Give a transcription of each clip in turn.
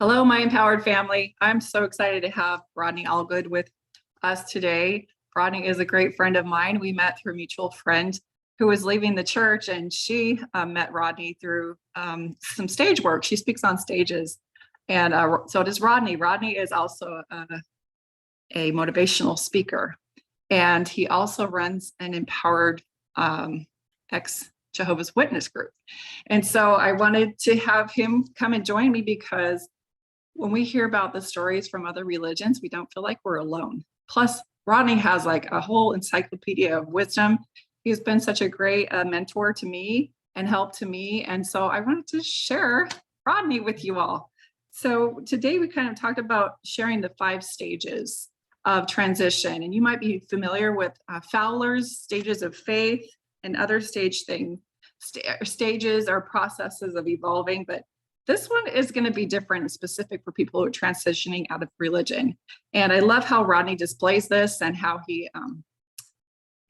Hello, my empowered family. I'm so excited to have Rodney Allgood with us today. Rodney is a great friend of mine. We met through a mutual friend who was leaving the church, and she met Rodney through some stage work. She speaks on stages, and so does Rodney. Rodney is also a motivational speaker, and he also runs an empowered ex-Jehovah's Witness group. And so I wanted to have him come and join me because when we hear about the stories from other religions, we don't feel like we're alone. Plus, Rodney has like a whole encyclopedia of wisdom. He's been such a great mentor to me and help to me. And so I wanted to share Rodney with you all. So today we kind of talked about sharing the 5 stages of transition. And you might be familiar with Fowler's stages of faith and other stages or processes of evolving, but this one is going to be different and specific for people who are transitioning out of religion. And I love how Rodney displays this and how he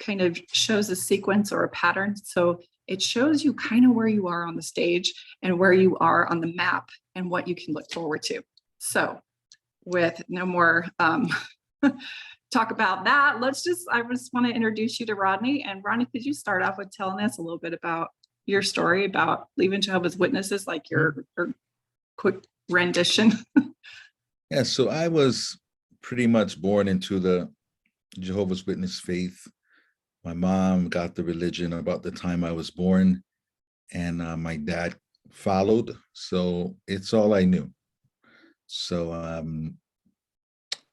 kind of shows a sequence or a pattern. So it shows you kind of where you are on the stage and where you are on the map and what you can look forward to. So with no more talk about that, I just want to introduce you to Rodney. And Rodney, could you start off with telling us a little bit about your story about leaving Jehovah's Witnesses, like your quick rendition? Yeah, so I was pretty much born into the Jehovah's Witness faith. My mom got the religion about the time I was born, and my dad followed, so it's all I knew. So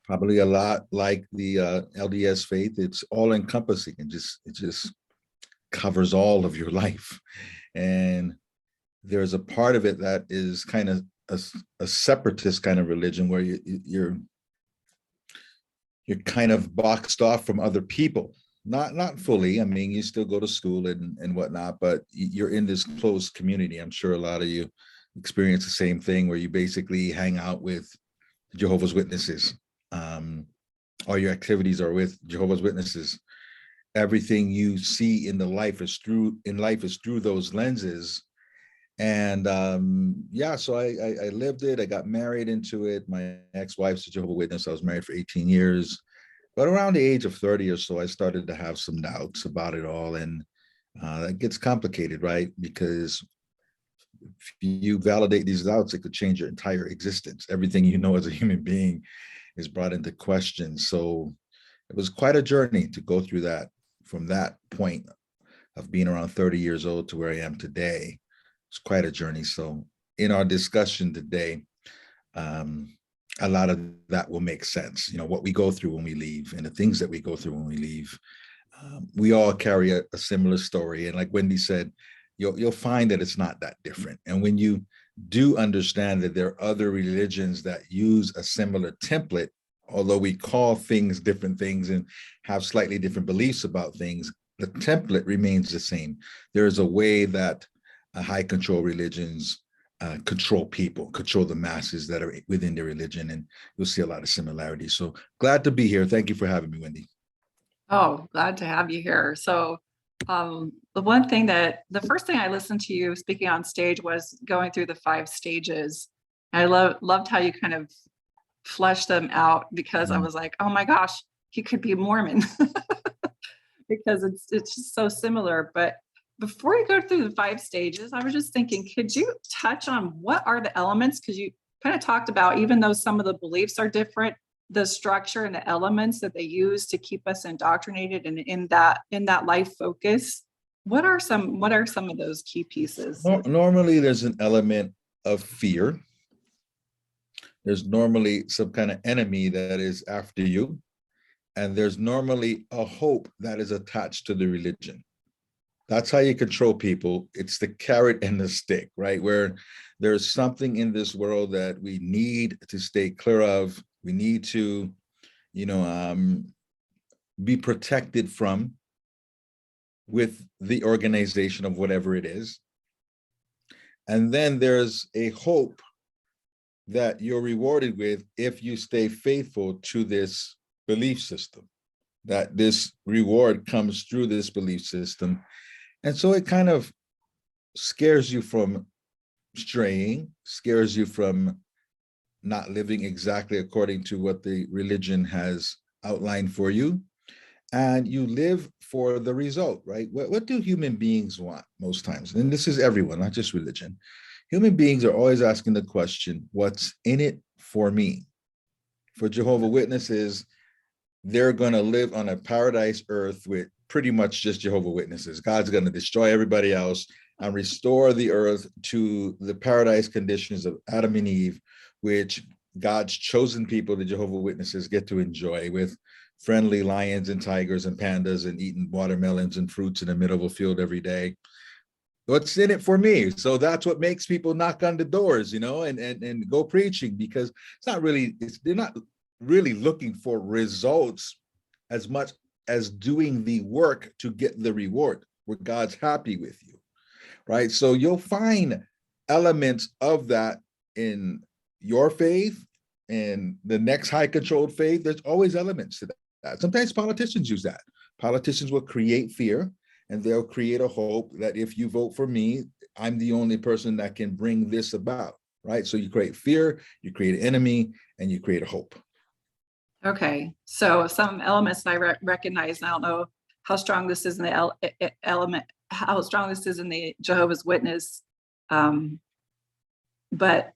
probably a lot like the LDS faith. It's all encompassing and it just covers all of your life. And there's a part of it that is kind of a separatist kind of religion where you're kind of boxed off from other people. Not fully. I mean, you still go to school and whatnot, but you're in this closed community. I'm sure a lot of you experience the same thing where you basically hang out with Jehovah's Witnesses. All your activities are with Jehovah's Witnesses. Everything you see in life is through those lenses. And yeah, so I lived it. I got married into it. My ex-wife's a Jehovah's Witness. I was married for 18 years. But around the age of 30 or so, I started to have some doubts about it all. And that gets complicated, right? Because if you validate these doubts, it could change your entire existence. Everything you know as a human being is brought into question. So it was quite a journey to go through that, from that point of being around 30 years old to where I am today. It's quite a journey. So in our discussion today, a lot of that will make sense. You know, what we go through when we leave and the things that we go through when we leave. We all carry a similar story. And like Wendi said, you'll find that it's not that different. And when you do understand that there are other religions that use a similar template, although we call things different things and have slightly different beliefs about things, the template remains the same. There is a way that high control religions control people, control the masses that are within their religion, and you'll see a lot of similarities. So glad to be here. Thank you for having me, Wendi. Oh, glad to have you here. So the first thing I listened to you speaking on stage was going through the 5 stages. I loved how you kind of fleshed them out, because I was like, oh my gosh, he could be a Mormon because it's just so similar. But before you go through the 5 stages, I was just thinking, could you touch on what are the elements? Because you kind of talked about, even though some of the beliefs are different, the structure and the elements that they use to keep us indoctrinated and in that life focus. What are some of those key pieces? Normally, there's an element of fear. There's normally some kind of enemy that is after you. And there's normally a hope that is attached to the religion. That's how you control people. It's the carrot and the stick, right? Where there's something in this world that we need to stay clear of. We need to, be protected from with the organization of whatever it is. And then there's a hope that you're rewarded with if you stay faithful to this belief system, that this reward comes through this belief system. And so it kind of scares you from straying, scares you from not living exactly according to what the religion has outlined for you, and you live for the result, right? What do human beings want most times? And this is everyone, not just religion. Human beings are always asking the question, what's in it for me? For Jehovah Witnesses, they're going to live on a paradise earth with pretty much just Jehovah Witnesses. God's going to destroy everybody else and restore the earth to the paradise conditions of Adam and Eve, which God's chosen people, the Jehovah Witnesses, get to enjoy with friendly lions and tigers and pandas and eating watermelons and fruits in the middle of a field every day. What's in it for me? So that's what makes people knock on the doors, and go preaching, because it's not really, they're not really looking for results as much as doing the work to get the reward where God's happy with you, right? So you'll find elements of that in your faith and the next high controlled faith. There's always elements to that. Sometimes politicians use that. Politicians will create fear, and they'll create a hope that if you vote for me, I'm the only person that can bring this about, right? So you create fear, you create an enemy, and you create a hope. Okay, so some elements I recognize, and I don't know how strong this is in the element, how strong this is in the Jehovah's Witness, but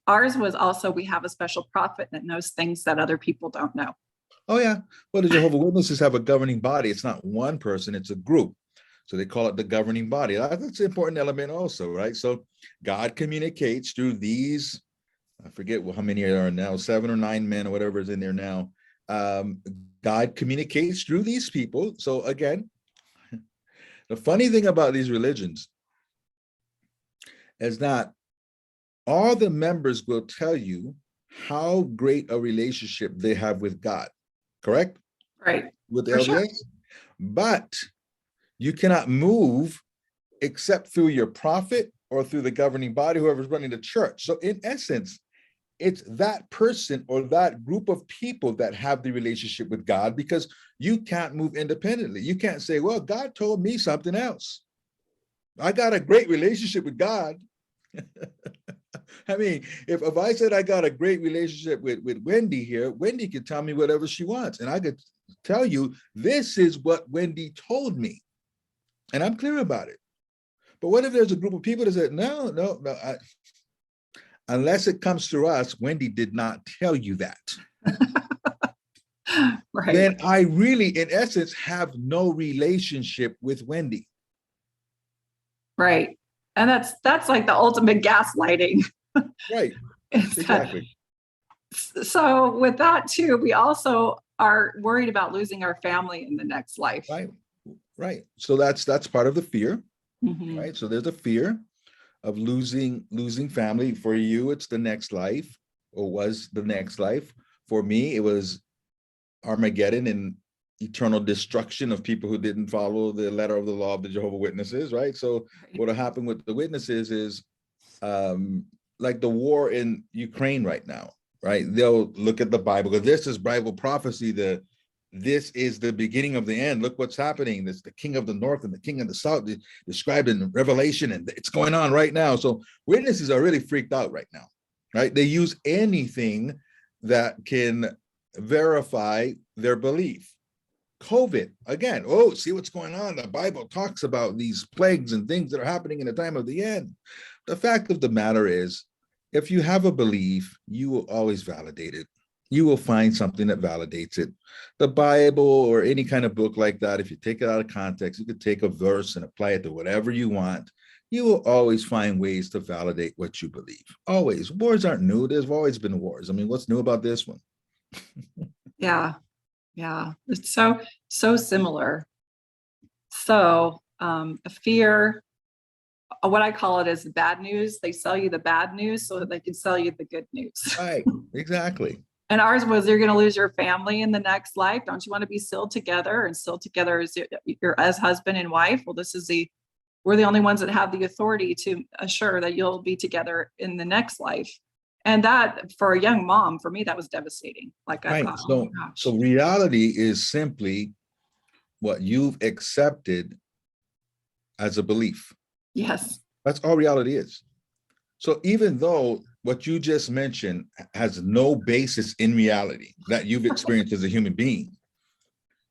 ours was also, we have a special prophet that knows things that other people don't know. Oh yeah, well, the Jehovah Witnesses have a governing body. It's not one person, it's a group. So they call it the governing body. That's an important element also, right? So God communicates through these, I forget how many there are now, 7 or 9 men or whatever is in there now. God communicates through these people. So again, the funny thing about these religions is that all the members will tell you how great a relationship they have with God, correct? Right. With the For LDS. sure. But you cannot move except through your prophet or through the governing body, whoever's running the church. So in essence, it's that person or that group of people that have the relationship with God, because you can't move independently. You can't say, well, God told me something else. I got a great relationship with God. I mean, if I said I got a great relationship with Wendi here, Wendi could tell me whatever she wants. And I could tell you, this is what Wendi told me. And I'm clear about it. But what if there's a group of people that said, no, unless it comes through us, Wendi did not tell you that. Right. Then I really, in essence, have no relationship with Wendi. Right. And that's like the ultimate gaslighting. Right. Exactly. So with that too, we also are worried about losing our family in the next life. Right. So that's part of the fear. Mm-hmm. Right. So there's a fear of losing family. For you, it's the next life, or was the next life. For me, it was Armageddon and eternal destruction of people who didn't follow the letter of the law of the Jehovah Witnesses, right? So what'll happen with the witnesses is like the war in Ukraine right now, right? They'll look at the Bible, because this is Bible prophecy, this is the beginning of the end. Look what's happening. This the king of the north and the king of the south described in Revelation, and it's going on right now. So witnesses are really freaked out right now, right? They use anything that can verify their belief. COVID, again, oh, see what's going on. The Bible talks about these plagues and things that are happening in the time of the end. The fact of the matter is, if you have a belief, you will always validate it. You will find something that validates it. The Bible or any kind of book like that, if you take it out of context, you could take a verse and apply it to whatever you want. You will always find ways to validate what you believe. Always. Wars aren't new. There's always been wars. I mean, what's new about this one? Yeah. It's so similar. So a fear, what I call it is the bad news. They sell you the bad news so that they can sell you the good news. Right. Exactly. And ours was, you're going to lose your family in the next life. Don't you want to be still together, and still together as as husband and wife? Well, we're the only ones that have the authority to assure that you'll be together in the next life. And that, for a young mom, for me, that was devastating. Like I thought, oh my gosh. So reality is simply what you've accepted as a belief. Yes. That's all reality is. So even though what you just mentioned has no basis in reality that you've experienced as a human being,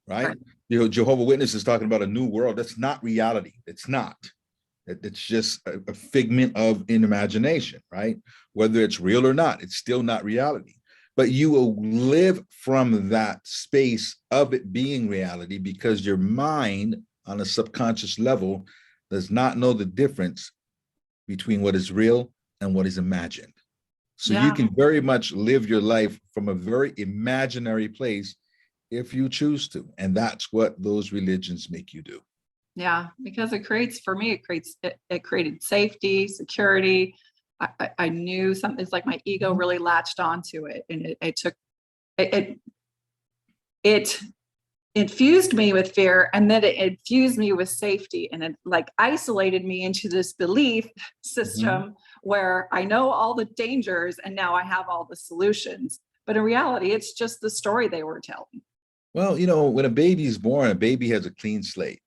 right? Right. You know, Jehovah Witness is talking about a new world. That's not reality. It's not. It's just a figment of an imagination, right? Whether it's real or not, it's still not reality. But you will live from that space of it being reality because your mind on a subconscious level does not know the difference between what is real and what is imagined. So you Yeah. can very much live your life from a very imaginary place if you choose to. And that's what those religions make you do. Yeah, because it creates, for me, it created safety, security. I knew something. It's like my ego really latched onto it, and it took it, it infused me with fear, and then it infused me with safety, and it like isolated me into this belief system where I know all the dangers, and now I have all the solutions. But in reality, it's just the story they were telling. Well, you know, when a baby is born, a baby has a clean slate,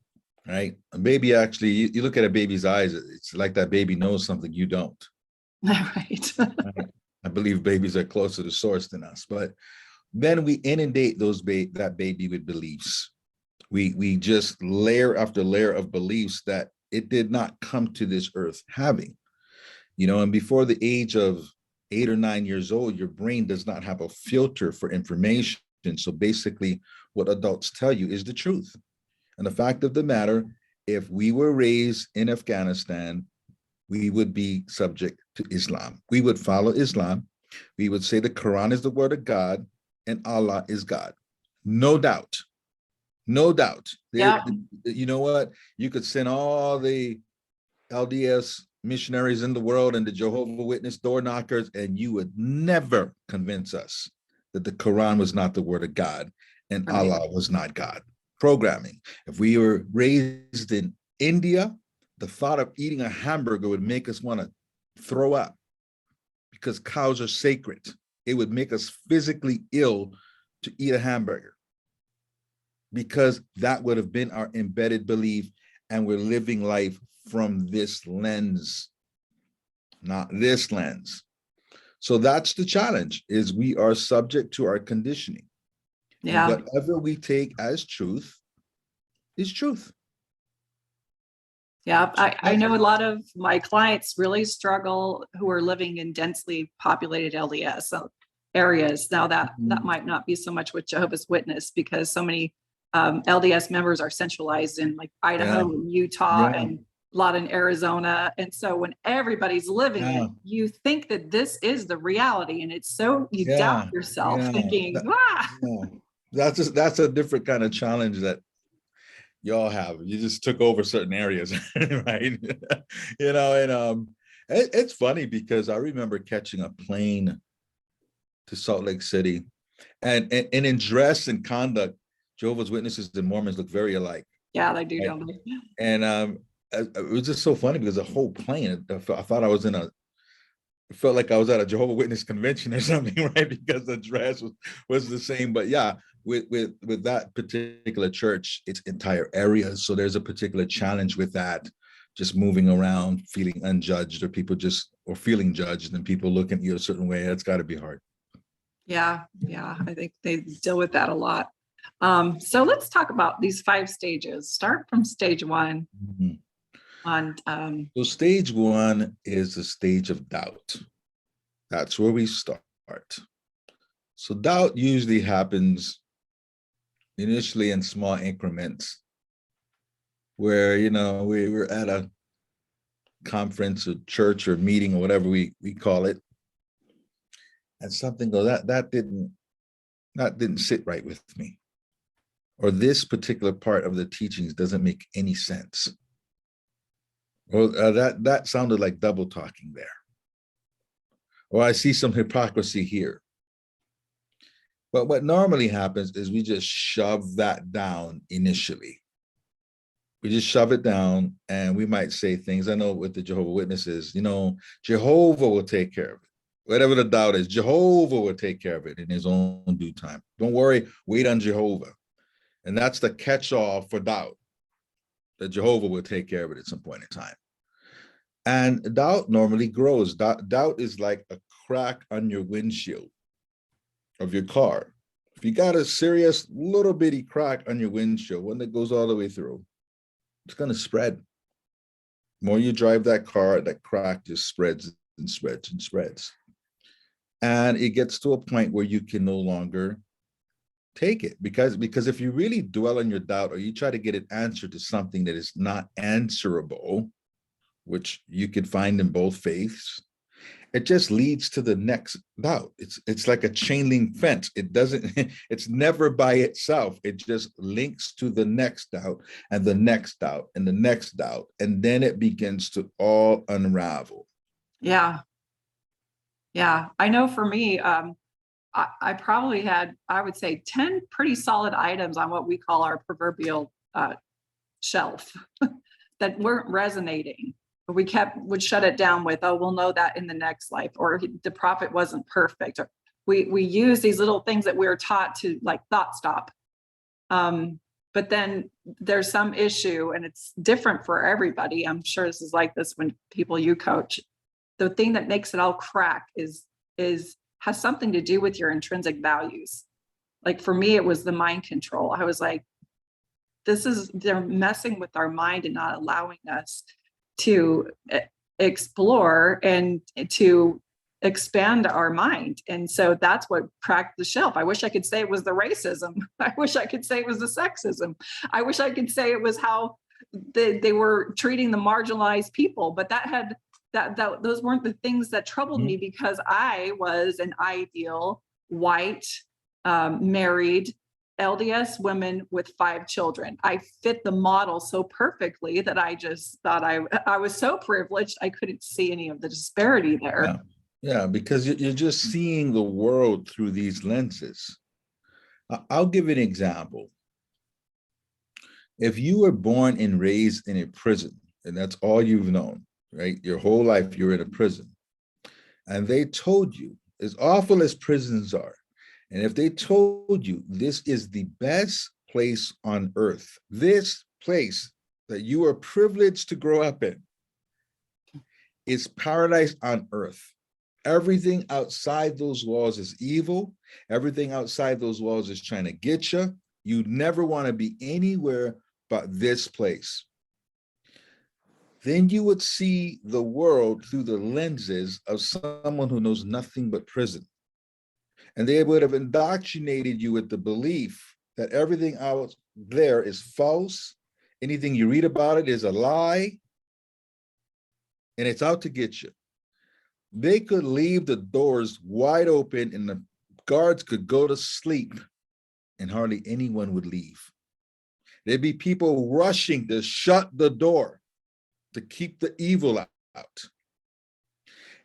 right? A baby actually, you look at a baby's eyes, it's like that baby knows something you don't. Right. Right? I believe babies are closer to source than us, but then we inundate that baby with beliefs. We just layer after layer of beliefs that it did not come to this earth having. You know, and before the age of 8 or 9 years old, your brain does not have a filter for information. So basically, what adults tell you is the truth. And the fact of the matter, if we were raised in Afghanistan, we would be subject to Islam. We would follow Islam. We would say the Quran is the word of God and Allah is God. No doubt. No doubt. Yeah. You know what? You could send all the LDS missionaries in the world and the Jehovah Witness door knockers, and you would never convince us that the Quran was not the word of God and Right. Allah was not God. Programming. If we were raised in India, the thought of eating a hamburger would make us want to throw up because cows are sacred. It would make us physically ill to eat a hamburger because that would have been our embedded belief, and we're living life from this lens, not this lens. So that's the challenge, is we are subject to our conditioning. Yeah. And whatever we take as truth is truth. Yeah, I know a lot of my clients really struggle who are living in densely populated LDS areas. Now that might not be so much with Jehovah's Witness because so many LDS members are centralized in like Idaho and Utah and a lot in Arizona. And so when everybody's living it, you think that this is the reality, and it's so you doubt yourself thinking, that's a different kind of challenge that y'all have. You just took over certain areas, right? You know, and it's funny because I remember catching a plane to Salt Lake City, and in dress and conduct, Jehovah's Witnesses and Mormons look very alike. Yeah, they do, right? don't they? And it was just so funny because the whole plane, I thought I was in it felt like I was at a Jehovah's Witness convention or something, right? Because the dress was the same. But yeah, with that particular church, it's entire areas. So there's a particular challenge with that, just moving around, feeling unjudged, or feeling judged, and people looking at you a certain way. That's got to be hard. Yeah, I think they deal with that a lot. So let's talk about these 5 stages. Start from stage 1. So stage 1 is the stage of doubt. That's where we start. So doubt usually happens initially in small increments where, you know, we're at a conference or church or meeting or whatever we call it. And something goes, that didn't sit right with me. Or this particular part of the teachings doesn't make any sense. Or that sounded like double talking there. Or I see some hypocrisy here. But what normally happens is we just shove that down initially. We just shove it down, and we might say things. I know with the Jehovah Witnesses, you know, Jehovah will take care of it. Whatever the doubt is, Jehovah will take care of it in his own due time. Don't worry, wait on Jehovah. And that's the catch-all for doubt, that Jehovah will take care of it at some point in time. And doubt normally grows. Doubt is like a crack on your windshield of your car. If you got a serious little bitty crack on your windshield, one that goes all the way through, it's going to spread. The more you drive that car, that crack just spreads and spreads and spreads. And it gets to a point where you can no longer take it, because if you really dwell on your doubt, or you try to get an answer to something that is not answerable, which you could find in both faiths, it just leads to the next doubt. It's like a chain link fence. It doesn't, it's never by itself. It just links to the next doubt and the next doubt and the next doubt. And then it begins to all unravel. Yeah. Yeah. I know for me, I probably had, I would say 10 pretty solid items on what we call our proverbial shelf that weren't resonating. But we would shut it down with, oh, we'll know that in the next life, or the prophet wasn't perfect. Or we use these little things that we were taught to, like, thought stop. But then there's some issue, and it's different for everybody. I'm sure this is like this when people you coach. The thing that makes it all crack has something to do with your intrinsic values. Like for me, it was the mind control. I was like, they're messing with our mind and not allowing us to explore and to expand our mind. And so that's what cracked the shelf. I wish I could say it was the racism. I wish I could say it was the sexism. I wish I could say it was how they were treating the marginalized people, but those weren't the things that troubled me, because I was an ideal white, married LDS women with 5 children. I fit the model so perfectly that I just thought I was so privileged I couldn't see any of the disparity there. Yeah, because you're just seeing the world through these lenses. I'll give an example. If you were born and raised in a prison, and that's all you've known, right? Your whole life you're in a prison, and they told you, as awful as prisons are, and if they told you this is the best place on earth, this place that you are privileged to grow up in, is paradise on earth. Everything outside those walls is evil. Everything outside those walls is trying to get you. You never want to be anywhere but this place. Then you would see the world through the lenses of someone who knows nothing but prison. And they would have indoctrinated you with the belief that everything out there is false. Anything you read about it is a lie, and it's out to get you. They could leave the doors wide open and the guards could go to sleep and hardly anyone would leave. There'd be people rushing to shut the door to keep the evil out.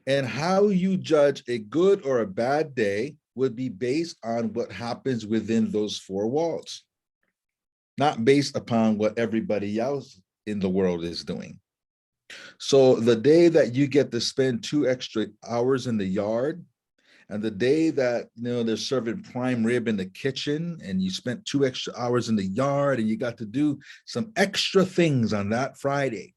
And how you judge a good or a bad day would be based on what happens within those 4 walls, not based upon what everybody else in the world is doing. So the day that you get to spend 2 extra hours in the yard, and the day that they're serving prime rib in the kitchen, and you spent 2 extra hours in the yard, and you got to do some extra things on that Friday,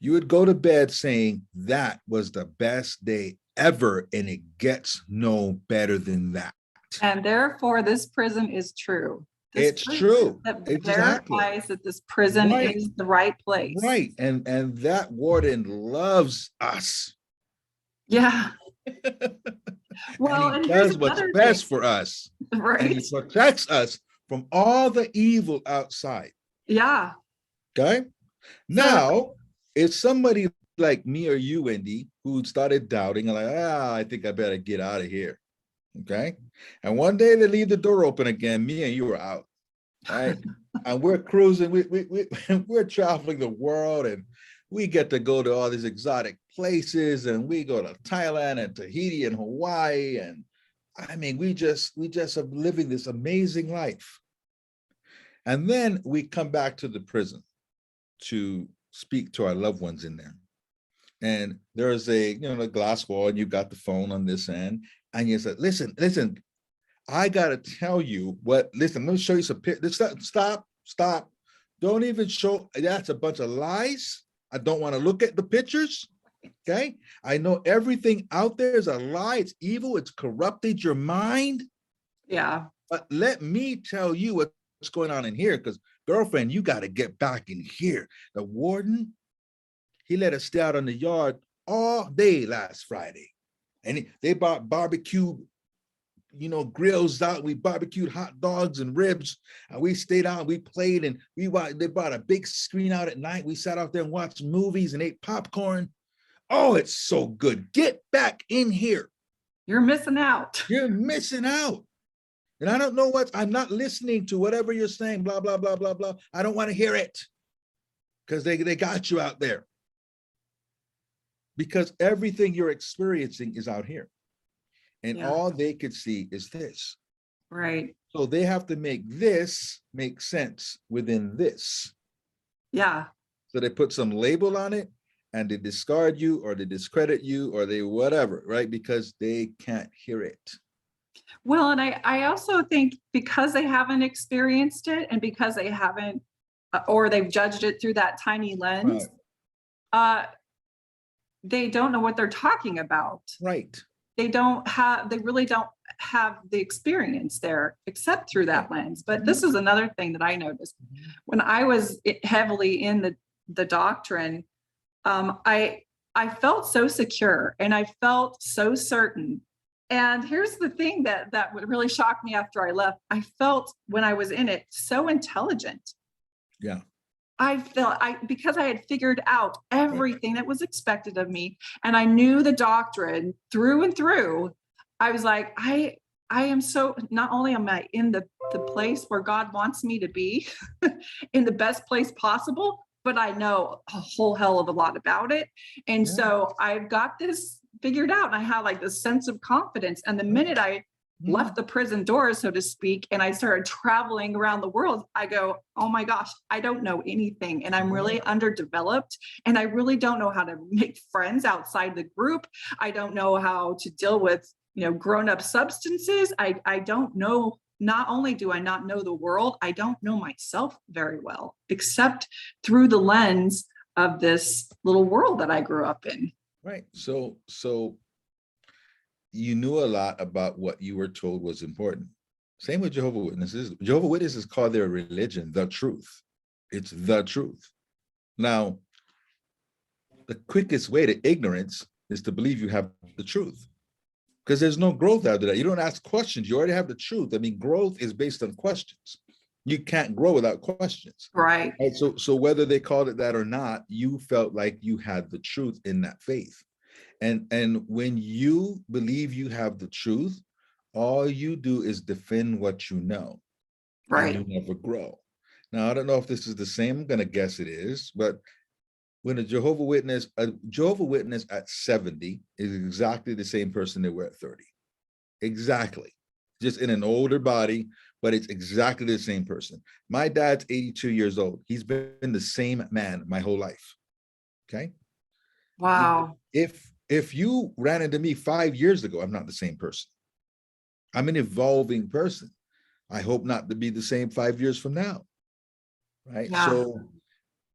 you would go to bed saying that was the best day ever, and it gets no better than that. And therefore, this prison is true. It's true. That Exactly. verifies that this prison is the right place. Right. And that warden loves us. Yeah. Well, and he does what's best for us. Right. And he protects us from all the evil outside. Yeah. Okay. Now, if somebody like me or you, Wendi, who started doubting, like, I think I better get out of here. Okay. And one day they leave the door open again, me and you are out. Right. And we're cruising, we're traveling the world, and we get to go to all these exotic places, and we go to Thailand and Tahiti and Hawaii. And I mean, we just are living this amazing life. And then we come back to the prison to speak to our loved ones in there. And there's a glass wall, and you got the phone on this end, and you said, listen, I got to tell you listen, let me show you some pictures. Stop. Don't even show, that's a bunch of lies. I don't want to look at the pictures. Okay. I know everything out there is a lie. It's evil. It's corrupted your mind. Yeah. But let me tell you what's going on in here, because girlfriend, you got to get back in here. The warden, he let us stay out on the yard all day last Friday. And they bought barbecue, grills out. We barbecued hot dogs and ribs, and we stayed out and we played, and they brought a big screen out at night. We sat out there and watched movies and ate popcorn. Oh, it's so good. Get back in here. You're missing out. You're missing out. And I don't know I'm not listening to whatever you're saying, blah, blah, blah, blah, blah. I don't want to hear it, because they got you out there. Because everything you're experiencing is out here. And all they could see is this. Right. So they have to make this make sense within this. Yeah. So they put some label on it, and they discard you, or they discredit you, or they whatever, right? Because they can't hear it. Well, and I also think because they haven't experienced it, and because they haven't, or they've judged it through that tiny lens, they don't know what they're talking about. Right. They really don't have the experience there except through that lens. But this is another thing that I noticed when I was heavily in the doctrine. I felt so secure, and I felt so certain. And here's the thing that really shocked me after I left. I felt, when I was in it, so intelligent. Yeah. I felt because I had figured out everything that was expected of me, and I knew the doctrine through and through. I was like, I am so, not only am I in the place where God wants me to be in the best place possible, but I know a whole hell of a lot about it. And so I've got this figured out, and I have like this sense of confidence. And the minute I left the prison doors, so to speak, and I started traveling around the world, I go, oh my gosh, I don't know anything. And I'm really underdeveloped. And I really don't know how to make friends outside the group. I don't know how to deal with, grown-up substances. I don't know. Not only do I not know the world, I don't know myself very well, except through the lens of this little world that I grew up in. Right. So you knew a lot about what you were told was important. Same with Jehovah Witnesses. Jehovah Witnesses call their religion the truth. It's the truth. Now, the quickest way to ignorance is to believe you have the truth, because there's no growth after that. You don't ask questions. You already have the truth. I mean, growth is based on questions. You can't grow without questions. Right. So whether they called it that or not, you felt like you had the truth in that faith. And when you believe you have the truth, all you do is defend what you know. Right. And you never grow. Now, I don't know if this is the same. I'm going to guess it is. But when a Jehovah Witness at 70 is exactly the same person they were at 30. Exactly. Just in an older body, but it's exactly the same person. My dad's 82 years old. He's been the same man my whole life. Okay. Wow. If you ran into me 5 years ago, I'm not the same person. I'm an evolving person. I hope not to be the same 5 years from now. Right. Yeah. So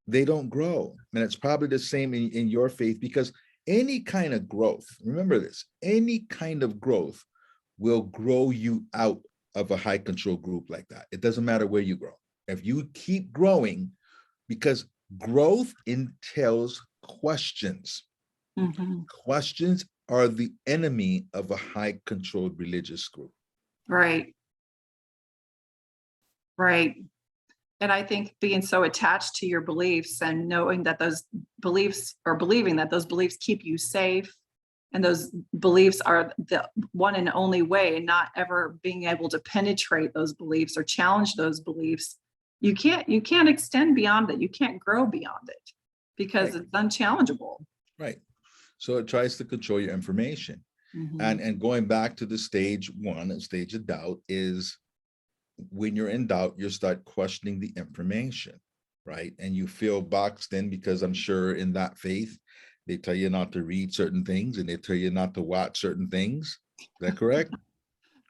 they don't grow. And it's probably the same in your faith, because any kind of growth, remember this, any kind of growth will grow you out of a high control group like that. It doesn't matter where you grow. If you keep growing, because growth entails questions. Questions are the enemy of a high controlled religious group. Right. Right. And I think being so attached to your beliefs and knowing that those beliefs, or believing that those beliefs keep you safe, and those beliefs are the one and only way, and not ever being able to penetrate those beliefs or challenge those beliefs, you can't extend beyond it. You can't grow beyond it, because it's unchallengeable. Right. So it tries to control your information. And going back to the stage one, and stage of doubt, is when you're in doubt, you start questioning the information, right? And you feel boxed in, because I'm sure in that faith, they tell you not to read certain things, and they tell you not to watch certain things. Is that correct?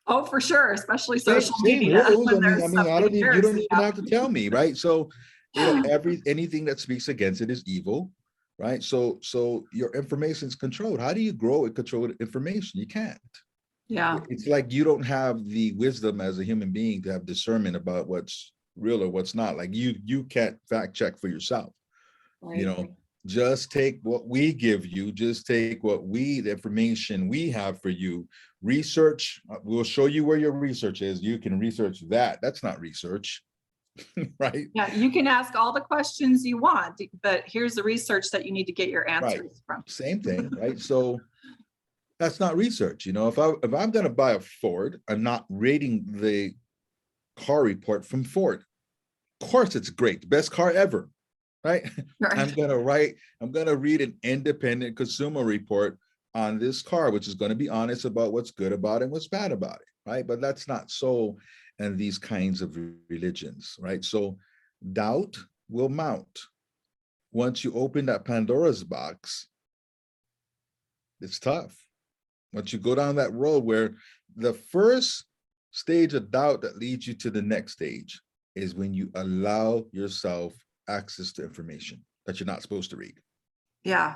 Oh, for sure, especially social Same media. rules. I mean, you don't even have to tell me, right? So, anything that speaks against it is evil. right? So your information is controlled. How do you grow and control information? You can't. Yeah. It's like you don't have the wisdom as a human being to have discernment about what's real or what's not. Like you can't fact check for yourself. You Right. know, just take what we give you, just take the information we have for you. Research, we'll show you where your research is. You can research that. That's not research, right? Yeah, you can ask all the questions you want, but here's the research that you need to get your Right. answers from. Same thing, right? So that's not research. You know, if I'm going to buy a Ford, I'm not reading the car report from Ford. Of course, it's great, the best car ever, right? Right. I'm gonna read an independent consumer report on this car, which is going to be honest about what's good about it and what's bad about it, right? But that's not so in these kinds of religions, right? So doubt will mount. Once you open that Pandora's box, it's tough. Once you go down that road where the first stage of doubt that leads you to the next stage is when you allow yourself access to information that you're not supposed to read. Yeah.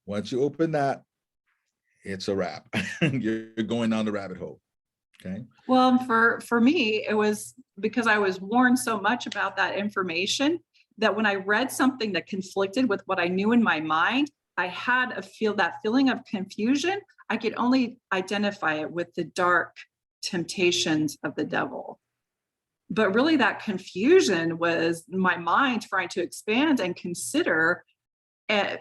Once you open that, it's a wrap. You're going down the rabbit hole. Okay. Well, for me, it was because I was warned so much about that information that when I read something that conflicted with what I knew in my mind, I had that feeling of confusion. I could only identify it with the dark temptations of the devil. But really, that confusion was my mind trying to expand and consider,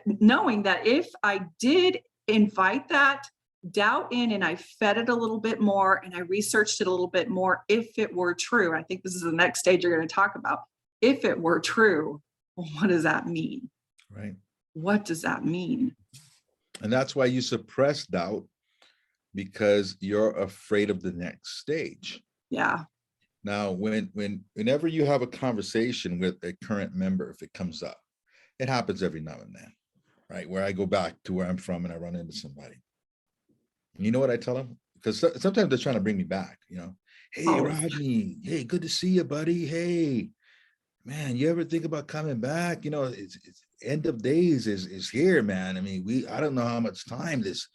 knowing that if I did invite that doubt in and I fed it a little bit more and I researched it a little bit more, if it were true, I think this is the next stage you're going to talk about. If it were true, well, what does that mean? Right. What does that mean? And that's why you suppress doubt, because you're afraid of the next stage. Yeah. Now, whenever you have a conversation with a current member, if it comes up, it happens every now and then, right? Where I go back to where I'm from and I run into somebody. You know what I tell them? Because sometimes they're trying to bring me back, you know. Hey, Rodney, hey, good to see you, buddy. Hey, man, you ever think about coming back? You know, it's end of days is here, man. I mean, I don't know how much time this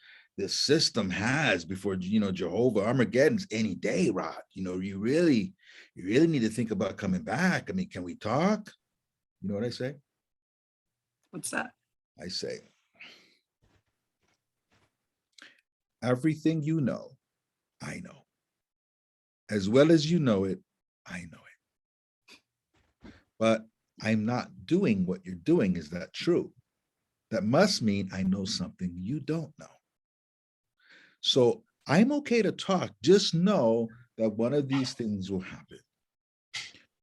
system has before, you know, Jehovah, Armageddon's any day, Rod. You know, you really need to think about coming back. I mean, can we talk? You know what I say? What's that? I say, everything you know, I know. As well as you know it, I know it. But I'm not doing what you're doing. Is that true? That must mean I know something you don't know. So I'm okay to talk. Just know that one of these things will happen.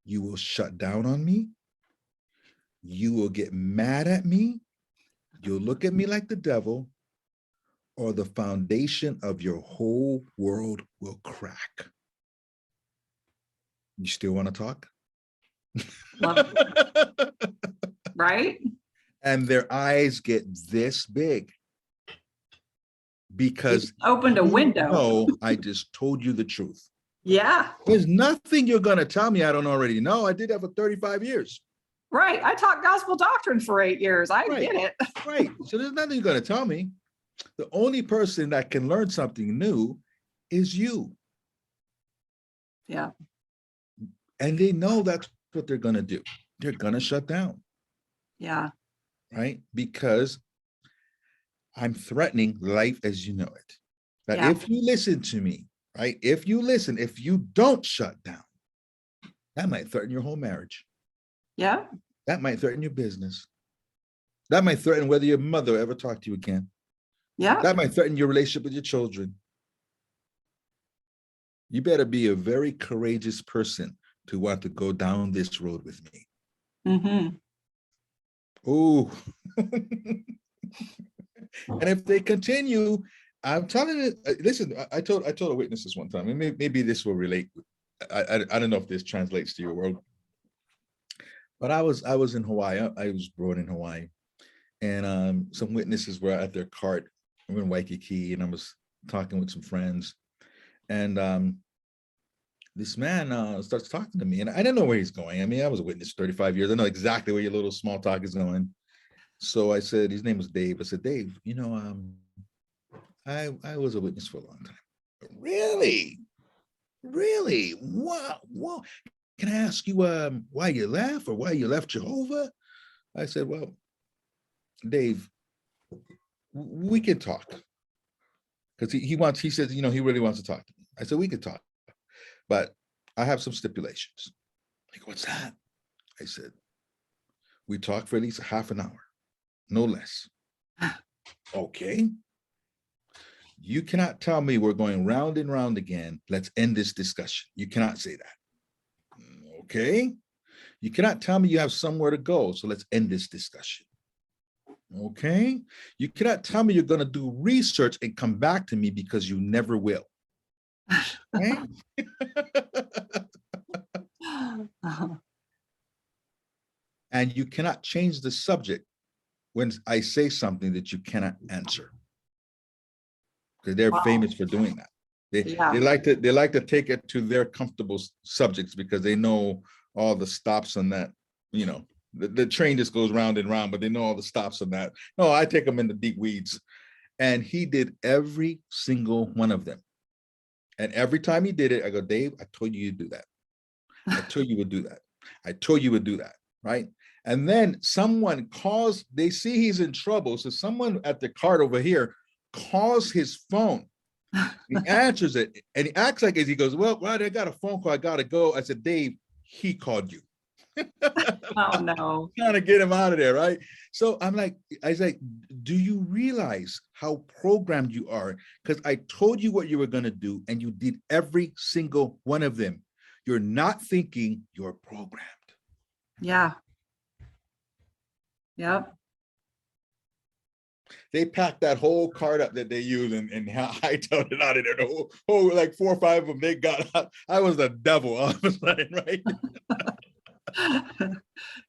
You will shut down on me. You will get mad at me. You'll look at me like the devil, or the foundation of your whole world will crack. You still want to talk? Love it. Right? And their eyes get this big because you opened a window. No, I just told you the truth. Yeah. There's nothing you're going to tell me I don't already know. I did that for 35 years. Right. I taught gospel doctrine for 8 years. I get it. Right. So there's nothing you're going to tell me. The only person that can learn something new is you. Yeah. And they know that's what they're going to do. They're going to shut down. Yeah. Right? Because I'm threatening life as you know it. That if you listen to me, right? If you don't shut down, that might threaten your whole marriage. Yeah. That might threaten your business. That might threaten whether your mother ever talk to you again. Yeah. That might threaten your relationship with your children. You better be a very courageous person to want to go down this road with me. Mm-hmm. Oh. And if they continue, I'm telling you, listen, I told a witness this one time, and maybe this will relate. I don't know if this translates to your world, but I was in Hawaii. I was born in Hawaii, and some witnesses were at their cart. I'm in Waikiki, and I was talking with some friends, and this man starts talking to me, and I didn't know where he's going. I mean, I was a witness 35 years. I know exactly where your little small talk is going. So I said, his name was Dave. I said, Dave, I was a witness for a long time. Really? Really? Wow. Can I ask you why you left or why you left Jehovah? I said, well, Dave, we can talk. Because he says, he really wants to talk to me. I said, we could talk, but I have some stipulations. Like, what's that? I said, we talk for at least a half an hour, no less. Okay. You cannot tell me we're going round and round again. Let's end this discussion. You cannot say that. Okay. You cannot tell me you have somewhere to go. So let's end this discussion. Okay. You cannot tell me you're going to do research and come back to me because you never will. Okay. And you cannot change the subject when I say something that you cannot answer. Because they're famous for doing that. They like to take it to their comfortable subjects because they know all the stops on that. The train just goes round and round, but they know all the stops on that. No, I take them in the deep weeds. And he did every single one of them. And every time he did it, I go, Dave, I told you you'd do that. I told you would do that. I told you would do that, right? And then someone calls, they see he's in trouble. So someone at the cart over here calls his phone. He answers it and he acts like he goes, well, I got a phone call. I got to go. I said, Dave, he called you. Oh, no. Trying to get him out of there, right? So I was like, do you realize how programmed you are? Because I told you what you were going to do and you did every single one of them. You're not thinking, you're programmed. Yeah. Yep. They packed that whole cart up that they use and hightailed it out of there. The whole like 4 or 5 of them, they got out. I was the devil all of a sudden, right?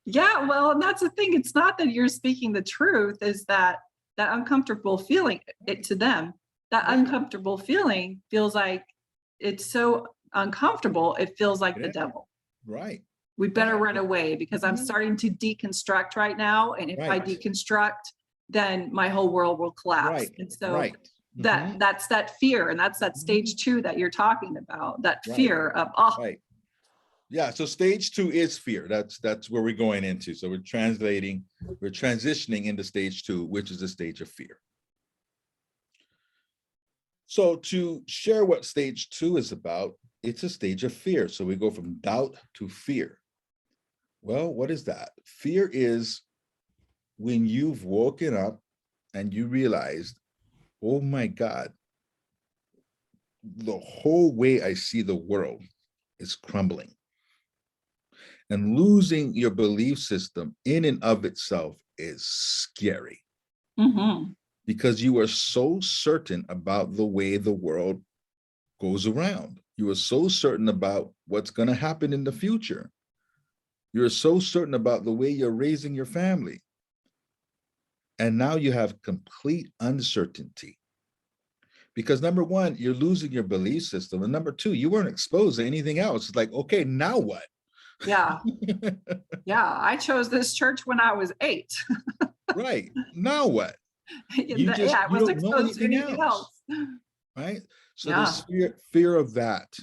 Yeah, well, and that's the thing. It's not that you're speaking the truth, is that uncomfortable feeling it to them. That uncomfortable feeling feels like it's so uncomfortable. It feels like the devil. Right. We better run away because I'm starting to deconstruct right now. And if I deconstruct, then my whole world will collapse. And so that's that fear. And that's that stage 2 that you're talking about, that fear of, Yeah, so stage 2 is fear. That's where we're going into. So we're transitioning into stage 2, which is the stage of fear. So to share what stage 2 is about, it's a stage of fear. So we go from doubt to fear. Well, what is that? Fear is when you've woken up and you realized, oh my God, the whole way I see the world is crumbling. And losing your belief system in and of itself is scary. Because you are so certain about the way the world goes around. You are so certain about what's going to happen in the future. You're so certain about the way you're raising your family. And now you have complete uncertainty. Because number one, you're losing your belief system. And number 2, you weren't exposed to anything else. It's like, okay, now what? Yeah. Yeah. I chose this church when I was 8. Right. Now what? You I wasn't don't know exposed to anything else. Right. So there's fear of that.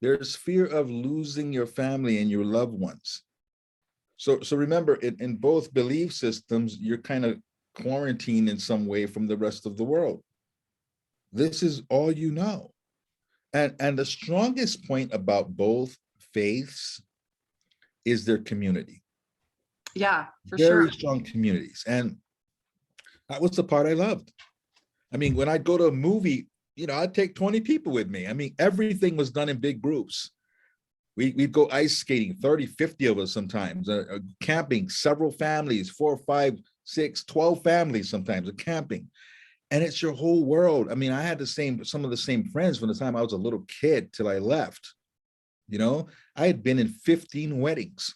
There's fear of losing your family and your loved ones. So remember, in both belief systems, you're kind of quarantined in some way from the rest of the world. This is all you know. And the strongest point about both faiths is their community. Yeah, for Very sure. strong communities. And that was the part I loved. I mean, when I'd go to a movie, I'd take 20 people with me. I mean, everything was done in big groups. We'd go ice skating, 30, 50 of us sometimes, camping, several families, 4, 5, 6, 12 families sometimes, camping. And it's your whole world. I mean, I had some of the same friends from the time I was a little kid till I left. I had been in 15 weddings.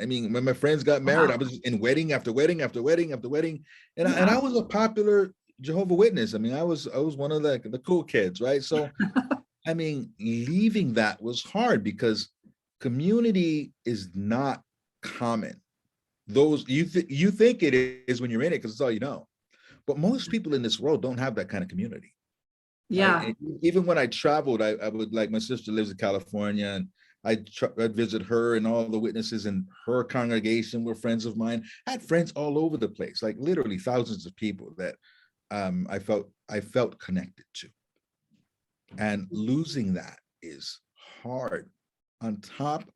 I mean, when my friends got married, I was in wedding after wedding after wedding after wedding. And I was a popular Jehovah Witness. I mean, I was one of the cool kids, right? So, I mean, leaving that was hard because community is not common. those you think it is when you're in it because it's all you know. But most people in this world don't have that kind of community. Yeah. Right? Even when I traveled, I would, like, my sister lives in California, and I'd visit her, and all the witnesses in her congregation were friends of mine. I had friends all over the place, like literally thousands of people that I felt connected to. And losing that is hard, on top